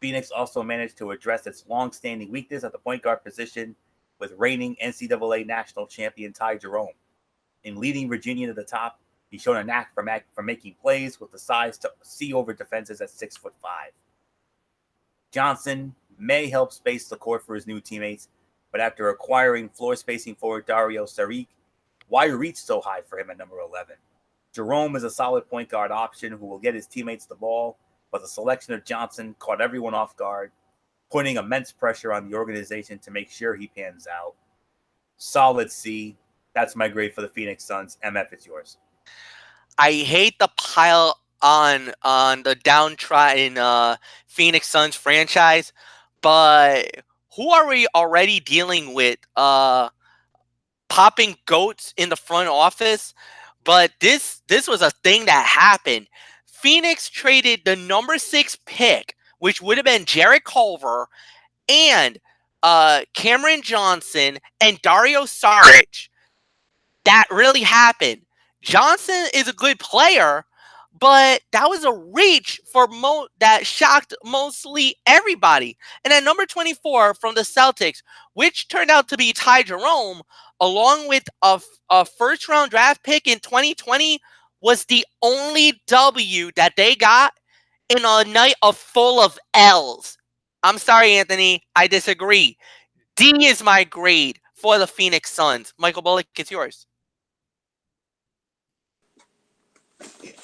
Phoenix also managed to address its long-standing weakness at the point guard position with reigning NCAA national champion Ty Jerome. In leading Virginia to the top, he's shown a knack for making plays with the size to see over defenses at 6'5". Johnson may help space the court for his new teammates, but after acquiring floor spacing forward Dario Saric, why reach so high for him at number 11? Jerome is a solid point guard option who will get his teammates the ball, but the selection of Johnson caught everyone off guard, putting immense pressure on the organization to make sure he pans out. Solid C. That's my grade for the Phoenix Suns. MF, it's yours. I hate the pile on the downtrodden Phoenix Suns franchise, but who are we already dealing with? Popping goats in the front office, but this was a thing that happened. Phoenix traded the number 6 pick, which would have been Jarrett Culver, and Cameron Johnson and Dario Saric. That really happened. Johnson is a good player, but that was a reach for that shocked mostly everybody. And at number 24 from the Celtics, which turned out to be Ty Jerome, along with a first-round draft pick in 2020, was the only W that they got in a night full of L's. I'm sorry, Anthony. I disagree. D is my grade for the Phoenix Suns. Michael Bullock, it's yours.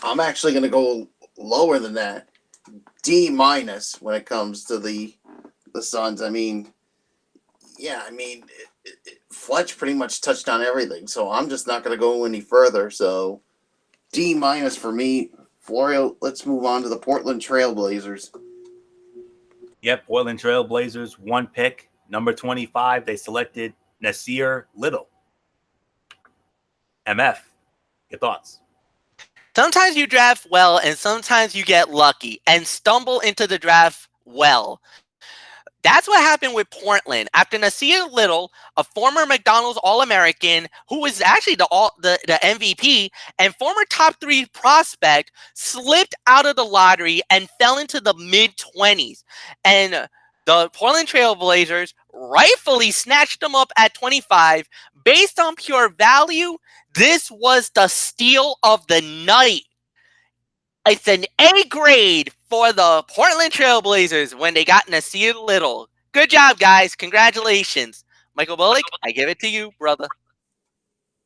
I'm actually going to go lower than that. D minus when it comes to the Suns. I mean, Fletch pretty much touched on everything, so I'm just not going to go any further. So D minus for me. Florio, let's move on to the Portland Trailblazers. Yep, Portland Trailblazers, 1 pick, number 25. They selected Nasir Little. MF, your thoughts? Sometimes you draft well and sometimes you get lucky and stumble into the draft well. That's what happened with Portland. After Nasir Little, a former McDonald's All-American who was actually the MVP and former top 3 prospect, slipped out of the lottery and fell into the mid-20s. And the Portland Trailblazers rightfully snatched him up at 25. Based on pure value, this was the steal of the night. It's an A grade for the Portland Trailblazers when they got Nasir Little. Good job, guys. Congratulations. Michael Bullock, I give it to you, brother.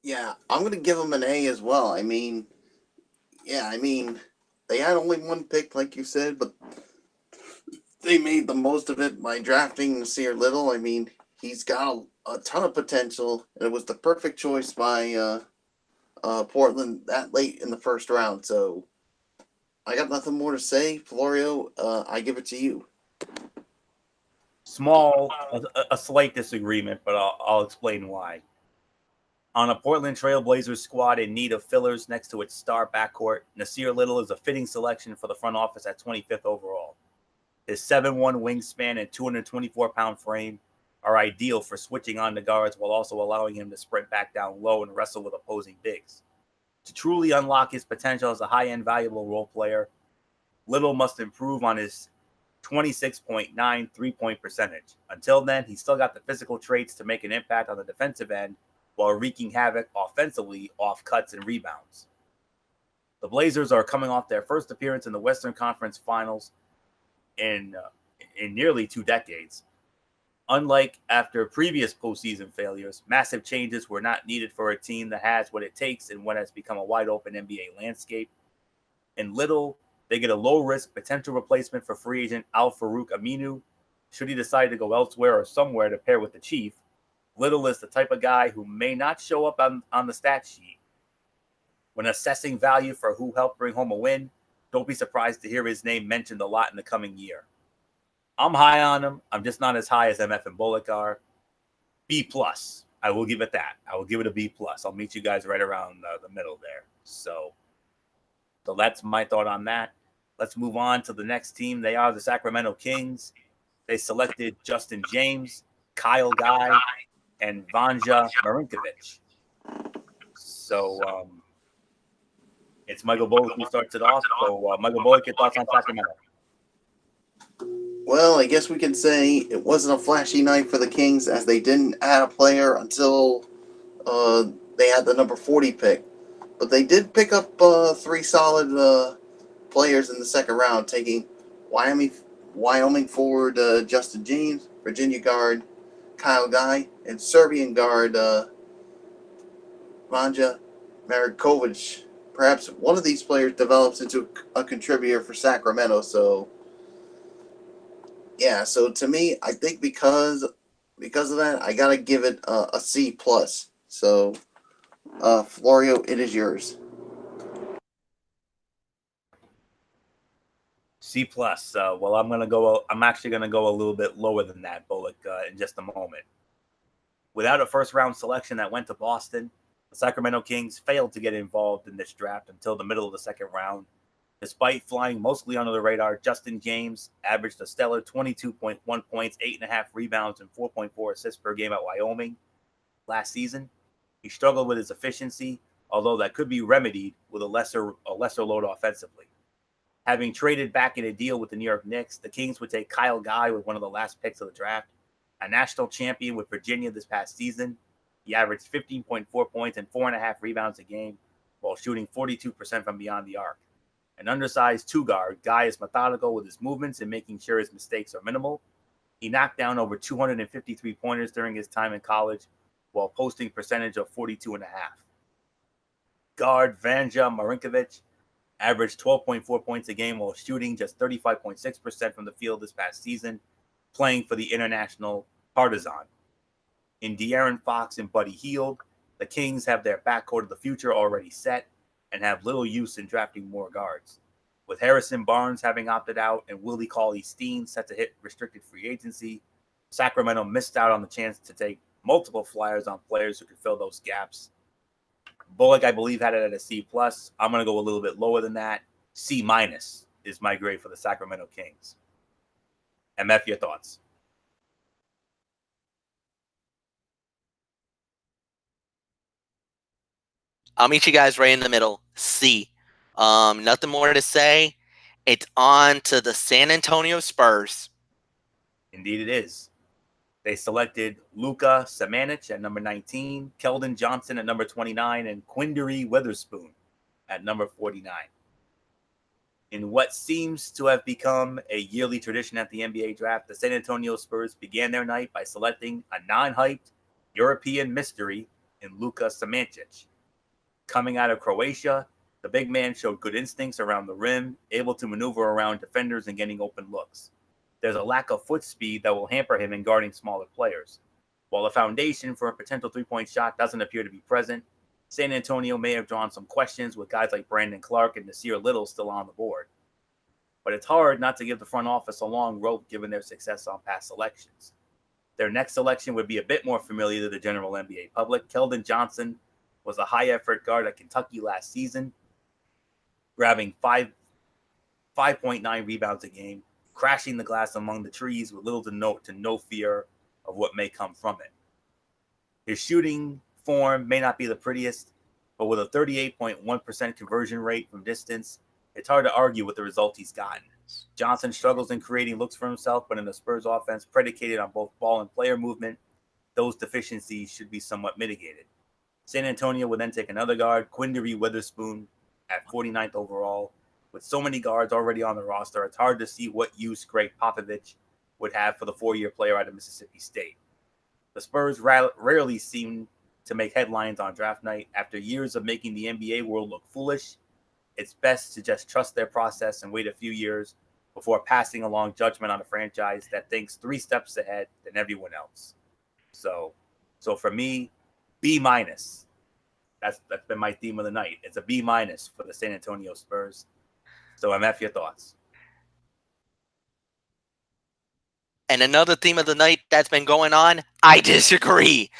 Yeah, I'm going to give them an A as well. I mean, they had only 1 pick, like you said, but they made the most of it by drafting Nasir Little. I mean, he's got a ton of potential, and it was the perfect choice by Portland that late in the first round. So I got nothing more to say. Florio, I give it to you. A slight disagreement, but I'll explain why. On a Portland Trailblazers squad in need of fillers next to its star backcourt, Nasir Little is a fitting selection for the front office at 25th overall. His 7'1" wingspan and 224-pound frame are ideal for switching on the guards while also allowing him to sprint back down low and wrestle with opposing bigs. To truly unlock his potential as a high-end valuable role player, Little must improve on his 26.9 three-point percentage. Until then, he's still got the physical traits to make an impact on the defensive end while wreaking havoc offensively off cuts and rebounds. The Blazers are coming off their first appearance in the Western Conference Finals in nearly 2 decades. Unlike after previous postseason failures, massive changes were not needed for a team that has what it takes in what has become a wide-open NBA landscape. In Little, they get a low-risk potential replacement for free agent Al-Farouq Aminu. Should he decide to go elsewhere or somewhere to pair with the Chief, Little is the type of guy who may not show up on the stat sheet. When assessing value for who helped bring home a win, don't be surprised to hear his name mentioned a lot in the coming year. I'm high on him. I'm just not as high as MF and Bullock are. B+. I will give it that. I will give it a B+. I'll meet you guys right around the middle there. So that's my thought on that. Let's move on to the next team. They are the Sacramento Kings. They selected Justin James, Kyle Guy, and Vanja Marinkovic. So it's Michael Bullock who starts it off. So Michael Bullock, your thoughts on Sacramento? Well, I guess we can say it wasn't a flashy night for the Kings as they didn't add a player until they had the number 40 pick. But they did pick up 3 solid players in the second round, taking Wyoming forward Justin James, Virginia guard Kyle Guy, and Serbian guard Vanja Marinkovic. Perhaps one of these players develops into a contributor for Sacramento. So, yeah. So to me, I think because of that, I gotta give it a C+. So, Florio, it is yours. C+. Well, I'm actually gonna go a little bit lower than that, Bullock, in just a moment. Without a first-round selection that went to Boston, the Sacramento Kings failed to get involved in this draft until the middle of the second round. Despite flying mostly under the radar, Justin James averaged a stellar 22.1 points, 8.5 rebounds, and 4.4 assists per game at Wyoming last season. He struggled with his efficiency, although that could be remedied with a lesser load offensively. Having traded back in a deal with the New York Knicks, the Kings would take Kyle Guy with one of the last picks of the draft. A national champion with Virginia this past season, he averaged 15.4 points and 4.5 rebounds a game while shooting 42% from beyond the arc. An undersized 2-guard, Guy is methodical with his movements and making sure his mistakes are minimal. He knocked down over 253 pointers during his time in college while posting percentage of 42.5. Guard Vanja Marinkovic averaged 12.4 points a game while shooting just 35.6% from the field this past season, playing for the International Partizan. In De'Aaron Fox and Buddy Hield, the Kings have their backcourt of the future already set, and have little use in drafting more guards. With Harrison Barnes having opted out and Willie Cauley-Stein set to hit restricted free agency, Sacramento missed out on the chance to take multiple flyers on players who could fill those gaps. Bullock, I believe, had it at a C+. I'm going to go a little bit lower than that. C- is my grade for the Sacramento Kings. MF, your thoughts? I'll meet you guys right in the middle. C. Nothing more to say. It's on to the San Antonio Spurs. Indeed it is. They selected Luka Samanic at number 19, Keldon Johnson at number 29, and Quinndary Weatherspoon at number 49. In what seems to have become a yearly tradition at the NBA draft, the San Antonio Spurs began their night by selecting a non-hyped European mystery in Luka Samanic. Coming out of Croatia, the big man showed good instincts around the rim, able to maneuver around defenders and getting open looks. There's a lack of foot speed that will hamper him in guarding smaller players. While the foundation for a potential three-point shot doesn't appear to be present, San Antonio may have drawn some questions with guys like Brandon Clark and Nasir Little still on the board. But it's hard not to give the front office a long rope given their success on past selections. Their next selection would be a bit more familiar to the general NBA public. Keldon Johnson was a high-effort guard at Kentucky last season, grabbing 5.9 rebounds a game, crashing the glass among the trees with little to no fear of what may come from it. His shooting form may not be the prettiest, but with a 38.1% conversion rate from distance, it's hard to argue with the result he's gotten. Johnson struggles in creating looks for himself, but in the Spurs offense predicated on both ball and player movement, those deficiencies should be somewhat mitigated. San Antonio would then take another guard, Quinndary Weatherspoon, at 49th overall. With so many guards already on the roster, it's hard to see what use Greg Popovich would have for the four-year player out of Mississippi State. The Spurs rarely seem to make headlines on draft night. After years of making the NBA world look foolish, it's best to just trust their process and wait a few years before passing along judgment on a franchise that thinks 3 steps ahead than everyone else. So for me, B-. That's been my theme of the night. It's a B- for the San Antonio Spurs. So MF, your thoughts? And another theme of the night that's been going on, I disagree.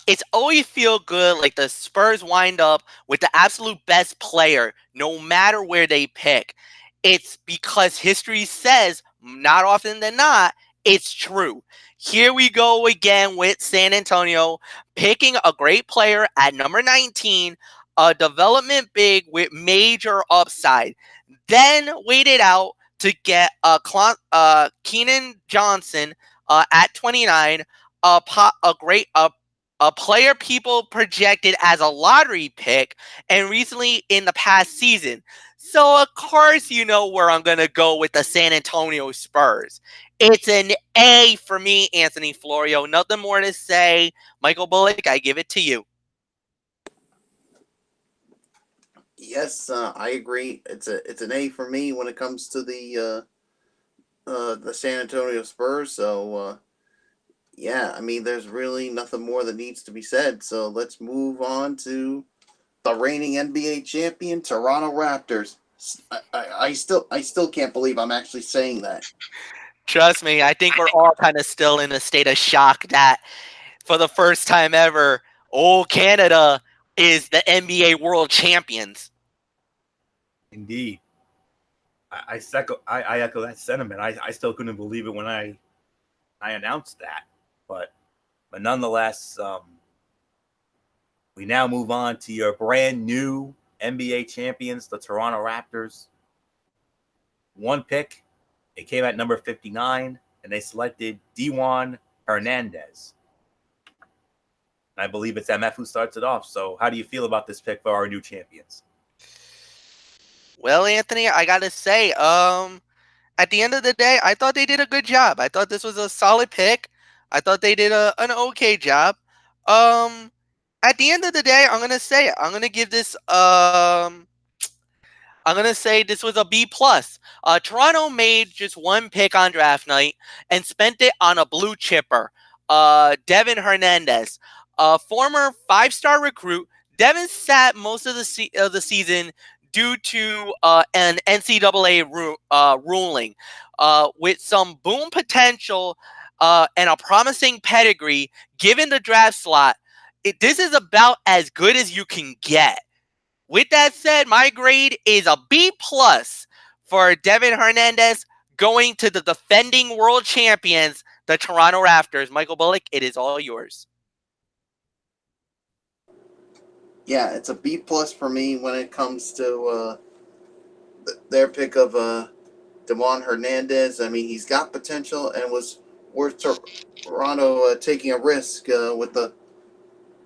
It's always feel good like the Spurs wind up with the absolute best player, no matter where they pick. It's because history says, not often than not, it's true. Here we go again with San Antonio picking a great player at number 19, a development big with major upside. Then waited out to get Kenan Johnson at 29, a player people projected as a lottery pick, and recently in the past season. So, of course, you know where I'm going to go with the San Antonio Spurs. It's an A for me, Anthony Florio. Nothing more to say. Michael Bullock, I give it to you. Yes, I agree. It's an A for me when it comes to the San Antonio Spurs. So yeah, I mean, there's really nothing more that needs to be said. So let's move on to the reigning NBA champion, Toronto Raptors. I still can't believe I'm actually saying that. Trust me, I think we're all kind of still in a state of shock that for the first time ever, old Canada is the NBA world champions. Indeed. I echo that sentiment. I still couldn't believe it when I announced that. But nonetheless, we now move on to your brand new NBA champions, the Toronto Raptors. One pick, it came at number 59, and they selected Diwan Hernandez. I believe it's MF who starts it off. So how do you feel about this pick for our new champions? Well, Anthony, I got to say, at the end of the day, I thought they did a good job. I thought this was a solid pick. I thought they did an okay job. At the end of the day, I'm going to say it. I'm going to give this I'm going to say this was a B+. Toronto made just one pick on draft night and spent it on a blue chipper, Devin Hernandez, a former 5-star recruit Devin sat most of the season due to an NCAA ruling with some boom potential and a promising pedigree given the draft slot. This is about as good as you can get. With that said, my grade is a B+ for Devin Hernandez going to the defending world champions, the Toronto Raptors. Michael Bullock, it is all yours. Yeah, it's a B+ for me when it comes to their pick of DeJuan Hernandez. I mean, he's got potential and was worth Toronto taking a risk with the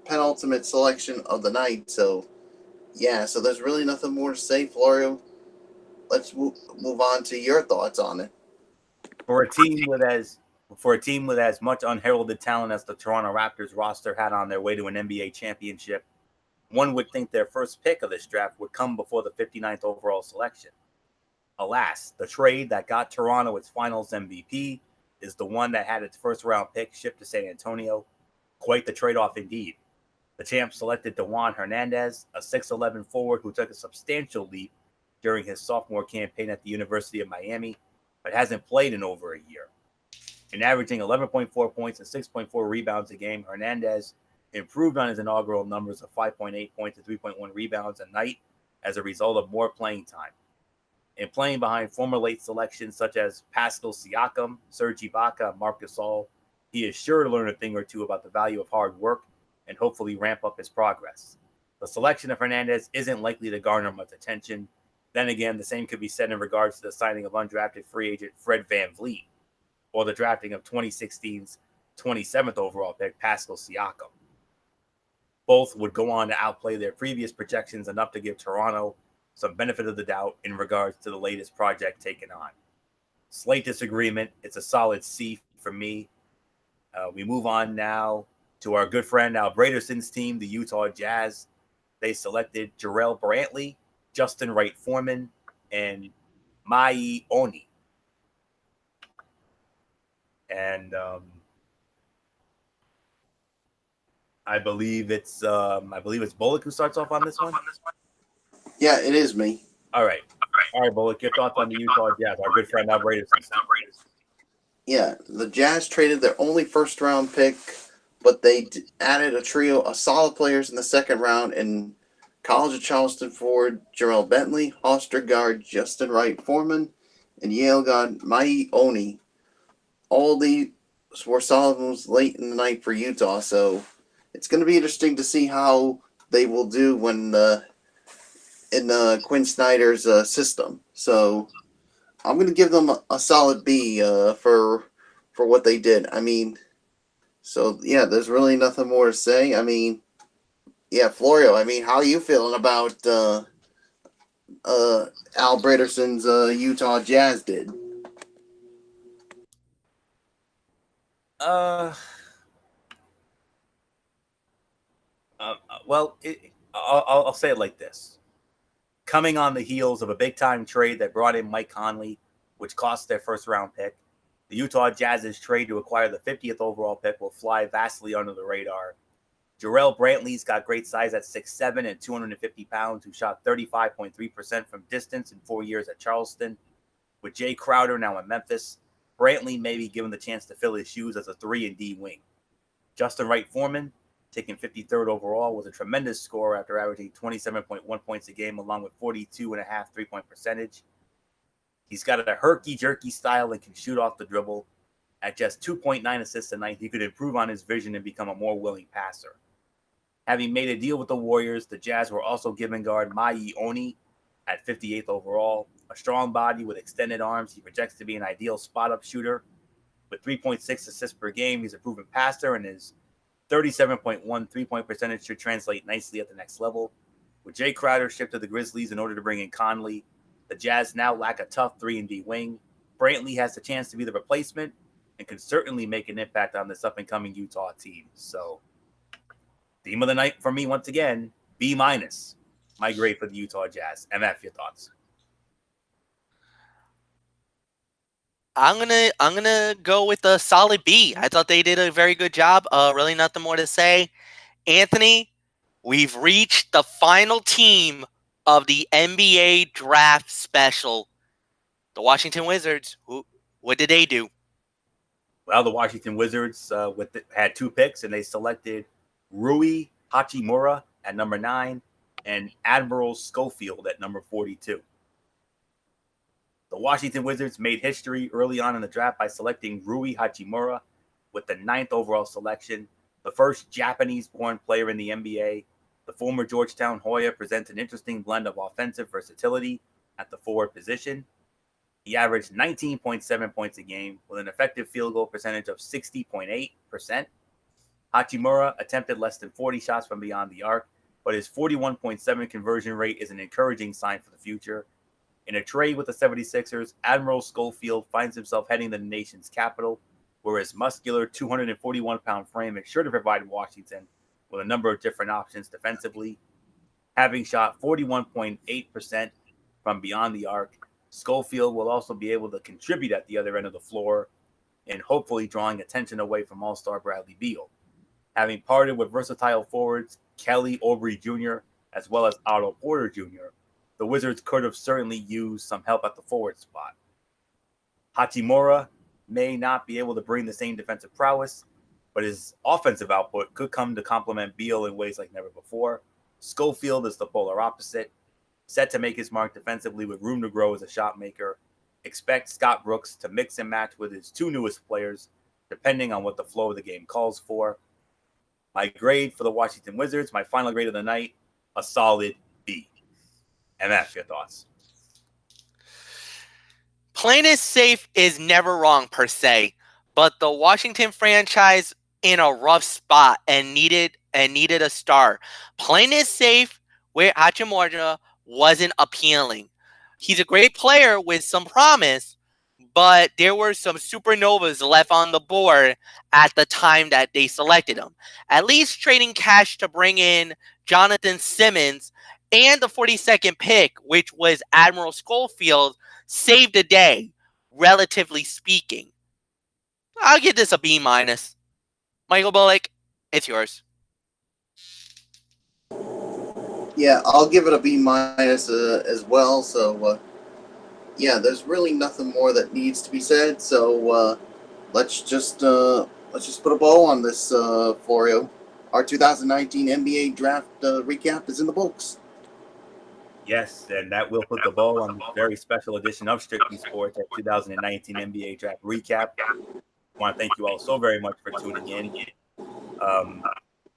penultimate selection of the night. So, yeah, so there's really nothing more to say, Florio. Let's move on to your thoughts on it. For a team with as much unheralded talent as the Toronto Raptors roster had on their way to an NBA championship, one would think their first pick of this draft would come before the 59th overall selection. Alas, the trade that got Toronto its finals MVP is the one that had its first-round pick shipped to San Antonio. Quite the trade-off indeed. The champs selected DeJuan Hernandez, a 6'11 forward who took a substantial leap during his sophomore campaign at the University of Miami, but hasn't played in over a year. In averaging 11.4 points and 6.4 rebounds a game, Hernandez improved on his inaugural numbers of 5.8 points and 3.1 rebounds a night as a result of more playing time. In playing behind former late selections such as Pascal Siakam, Serge Ibaka, and Marc Gasol, he is sure to learn a thing or two about the value of hard work and hopefully ramp up his progress. The selection of Hernandez isn't likely to garner much attention. Then again, the same could be said in regards to the signing of undrafted free agent Fred VanVleet or the drafting of 2016's 27th overall pick Pascal Siakam. Both would go on to outplay their previous projections enough to give Toronto some benefit of the doubt in regards to the latest project taken on. Slight disagreement. It's a solid C for me. We move on now to our good friend Al Braderson's team, the Utah Jazz. They selected Jarrell Brantley, Justin Wright Foreman, and Mai Oni. And I believe it's Bullock who starts off on this one. Yeah, it is me. All right, Bullock. Your thoughts on the Utah Jazz? Our good friend Al Braderson. Yeah, the Jazz traded their only first-round pick, but they added a trio of solid players in the second round in College of Charleston forward Jarrell Bentley, Hofstra guard Justin Wright Foreman, and Yale guard Mai Oni. All these were solid moves late in the night for Utah, so it's going to be interesting to see how they will do when in Quinn Snyder's system. So I'm going to give them a solid B for what they did. I mean, so yeah, there's really nothing more to say. I mean, yeah, Florio, I mean, how are you feeling about Al Braderson's Utah Jazz did? Well, I'll say it like this. Coming on the heels of a big-time trade that brought in Mike Conley, which cost their first-round pick, the Utah Jazz's trade to acquire the 50th overall pick will fly vastly under the radar. Jarrell Brantley's got great size at 6'7" and 250 pounds, who shot 35.3% from distance in 4 years at Charleston. With Jay Crowder now in Memphis, Brantley may be given the chance to fill his shoes as a 3-and-D wing. Justin Wright Foreman, taken 53rd overall, was a tremendous scorer after averaging 27.1 points a game along with 42.5 three-point percentage. He's got a herky-jerky style and can shoot off the dribble. At just 2.9 assists a night, he could improve on his vision and become a more willing passer. Having made a deal with the Warriors, the Jazz were also given guard Mai Oni at 58th overall. A strong body with extended arms, he projects to be an ideal spot-up shooter. With 3.6 assists per game, he's a proven passer, and his 37.1 three-point percentage should translate nicely at the next level. With Jay Crowder shipped to the Grizzlies in order to bring in Conley, the Jazz now lack a tough 3-and-D wing. Brantley has the chance to be the replacement and can certainly make an impact on this up-and-coming Utah team. So, theme of the night for me, once again, B-. My grade for the Utah Jazz. MF, your thoughts? I'm gonna go with a solid B. I thought they did a very good job. Really nothing more to say. Anthony, we've reached the final team of the NBA draft special. The Washington Wizards. What did they do? Well, the Washington Wizards had 2 picks, and they selected Rui Hachimura at number 9 and Admiral Schofield at number 42. The Washington Wizards made history early on in the draft by selecting Rui Hachimura with the 9th overall selection, the first Japanese-born player in the NBA. The former Georgetown Hoya presents an interesting blend of offensive versatility at the forward position. He averaged 19.7 points a game with an effective field goal percentage of 60.8%. Hachimura attempted less than 40 shots from beyond the arc, but his 41.7 conversion rate is an encouraging sign for the future. In a trade with the 76ers, Admiral Schofield finds himself heading to the nation's capital, where his muscular 241-pound frame is sure to provide Washington with a number of different options defensively. Having shot 41.8% from beyond the arc, Schofield will also be able to contribute at the other end of the floor and hopefully drawing attention away from All-Star Bradley Beal. Having parted with versatile forwards Kelly Oubre Jr. as well as Otto Porter Jr., the Wizards could have certainly used some help at the forward spot. Hachimura may not be able to bring the same defensive prowess, but his offensive output could come to complement Beal in ways like never before. Schofield is the polar opposite, set to make his mark defensively with room to grow as a shot maker. Expect Scott Brooks to mix and match with his 2 newest players, depending on what the flow of the game calls for. My grade for the Washington Wizards, my final grade of the night, a solid B. MF, your thoughts? Plain is safe is never wrong per se, but the Washington franchise in a rough spot and needed a star. Plain is safe where Hachimura wasn't appealing. He's a great player with some promise, but there were some supernovas left on the board at the time that they selected him. At least trading cash to bring in Jonathan Simmons and the 42nd pick, which was Admiral Schofield, saved the day, relatively speaking. I'll give this a B-. Michael Bullock, it's yours. Yeah, I'll give it a B- as well. So, yeah, there's really nothing more that needs to be said. So, let's just put a bow on this for you. Our 2019 NBA draft recap is in the books. Yes, and that will put the bow on this very special edition of Strictly Sports at 2019 NBA Draft Recap. I want to thank you all so very much for tuning in.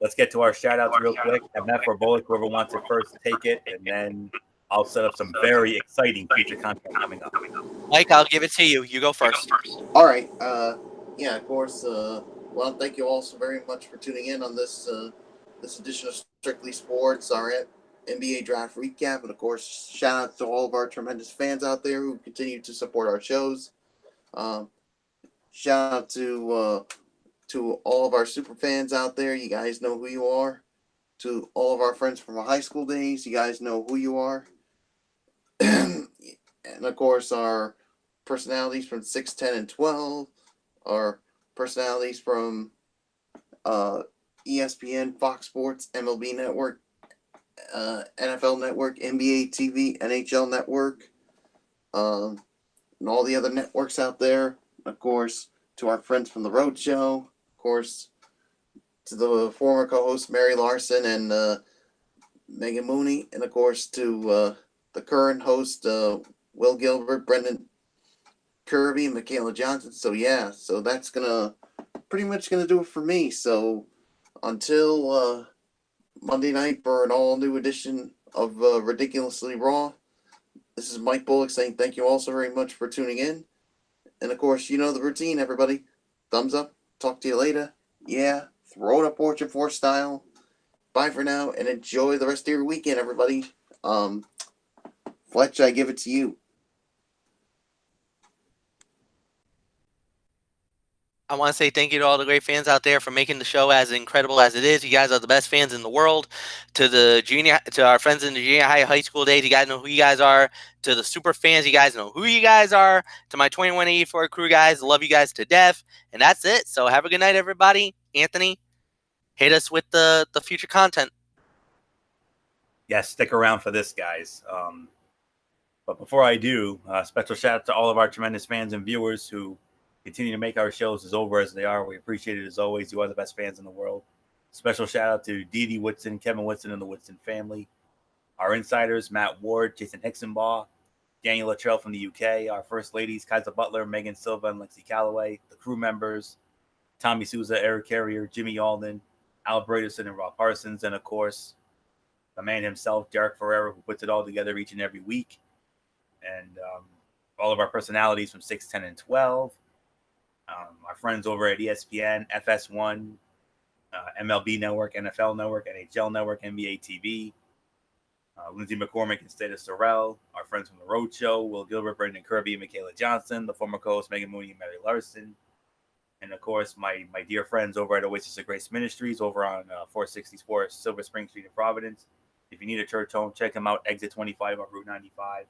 Let's get to our shout-outs real quick. MF or Bullock, whoever wants to first take it, and then I'll set up some very exciting future content coming up. Mike, I'll give it to you. You go first. All right. Yeah, of course. Well, thank you all so very much for tuning in on this edition of Strictly Sports, our NBA Draft Recap. And, of course, shout-out to all of our tremendous fans out there who continue to support our shows. Shout-out to all of our super fans out there. You guys know who you are. To all of our friends from our high school days, you guys know who you are. And, of course, our personalities from 6, 10, and 12. Our personalities from ESPN, Fox Sports, MLB Network, NFL Network, NBA TV, NHL Network, and all the other networks out there. Of course, to our friends from The Road Show. Of course, to the former co-hosts Mary Larson and Megan Mooney. And, of course, to the current host Will Gilbert, Brendan Kirby, and Michaela Johnson. So, yeah, so that's pretty much going to do it for me. So, until Monday night for an all-new edition of Ridiculously Raw, this is Mike Bullock saying thank you all so very much for tuning in. And, of course, you know the routine, everybody. Thumbs up. Talk to you later. Yeah. Throw it up Orchard Force style. Bye for now, and enjoy the rest of your weekend, everybody. Fletch, I give it to you. I want to say thank you to all the great fans out there for making the show as incredible as it is. You guys are the best fans in the world. To our friends in the junior high school days, you guys know who you guys are. To the super fans, you guys know who you guys are. To my 2184 crew guys, love you guys to death. And that's it. So have a good night, everybody. Anthony, hit us with the future content. Yes, stick around for this, guys. But before I do, special shout out to all of our tremendous fans and viewers who continue to make our shows as over as they are. We appreciate it as always. You are the best fans in the world. Special shout out to Dee Dee Woodson, Kevin Woodson, and the Woodson family. Our insiders, Matt Ward, Jason Hicksonbaugh, Daniel Luttrell from the UK, our first ladies, Kaiser Butler, Megan Silva, and Lexi Calloway, the crew members, Tommy Souza, Eric Carrier, Jimmy Alden, Al Braderson, and Rob Parsons, and of course, the man himself, Derek Ferreira, who puts it all together each and every week. And all of our personalities from 6, 10, and 12. Our friends over at ESPN, FS1, MLB Network, NFL Network, NHL Network, NBA TV. Lindsay McCormick and Stata Sorrell, our friends from The Road Show, Will Gilbert, Brendan Kirby, Michaela Johnson, the former co-host Megan Mooney and Mary Larson, and of course my dear friends over at Oasis of Grace Ministries over on 464 Silver Spring Street in Providence. If you need a church home, check them out, exit 25 on Route 95.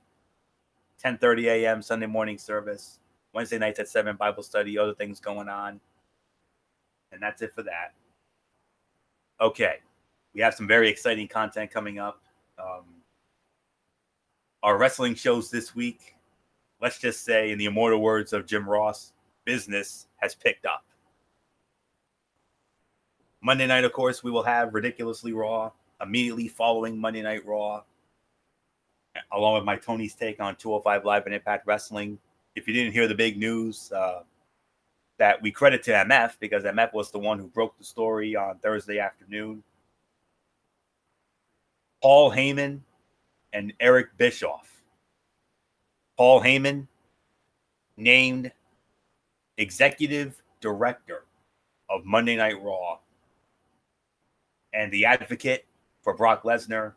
10:30 a.m. Sunday morning service, Wednesday nights at 7 Bible study, other things going on, and that's it for that. Okay, we have some very exciting content coming up. Our wrestling shows this week, let's just say, in the immortal words of Jim Ross, business has picked up. Monday night, of course, we will have Ridiculously Raw immediately following Monday Night Raw, along with my Tony's take on 205 Live and Impact Wrestling. If you didn't hear the big news, that we credit to MF, because MF was the one who broke the story on Thursday afternoon. Paul Heyman and Eric Bischoff. Paul Heyman named executive director of Monday Night Raw, and the advocate for Brock Lesnar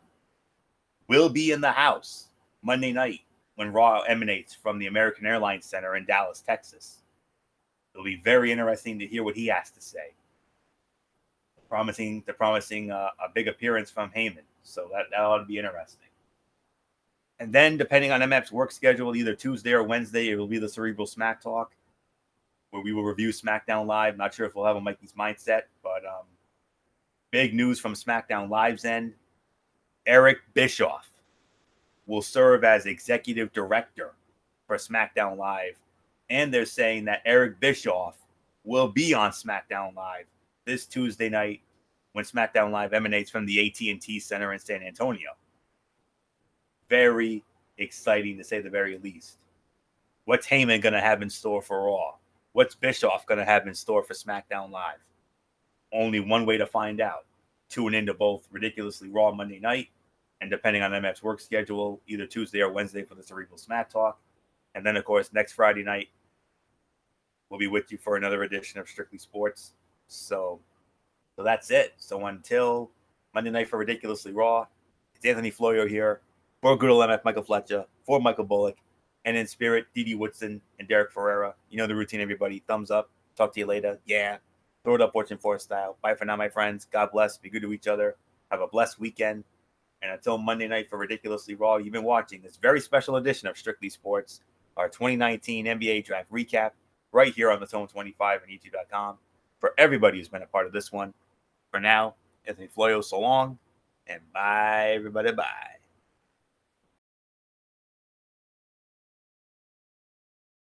will be in the house Monday night when Raw emanates from the American Airlines Center in Dallas, Texas. It'll be very interesting to hear what he has to say. Promising a big appearance from Heyman, so that ought to be interesting. And then, depending on MF's work schedule, either Tuesday or Wednesday, it will be the Cerebral Smack Talk, where we will review SmackDown Live. Not sure if we'll have a Mikey's Mindset, but big news from SmackDown Live's end. Eric Bischoff will serve as executive director for SmackDown Live. And they're saying that Eric Bischoff will be on SmackDown Live this Tuesday night when SmackDown Live emanates from the AT&T Center in San Antonio. Very exciting, to say the very least. What's Heyman going to have in store for Raw? What's Bischoff going to have in store for SmackDown Live? Only one way to find out. Tune into both Ridiculously Raw Monday night, and depending on MF's work schedule, either Tuesday or Wednesday for the Cerebral Smack Talk. And then, of course, next Friday night, we'll be with you for another edition of Strictly Sports. So that's it. So until Monday night for Ridiculously Raw, it's Anthony Florio here for good old MF Michael Fletcher, for Michael Bullock, and in spirit, Dee Dee Woodson and Derek Ferreira. You know the routine, everybody. Thumbs up. Talk to you later. Yeah. Throw it up, Fortune Force style. Bye for now, my friends. God bless. Be good to each other. Have a blessed weekend. And until Monday night for Ridiculously Raw, you've been watching this very special edition of Strictly Sports, our 2019 NBA Draft Recap, right here on the Tone 25 and YouTube.com. For everybody who's been a part of this one, for now, Anthony Florio, so long, and bye, everybody, bye.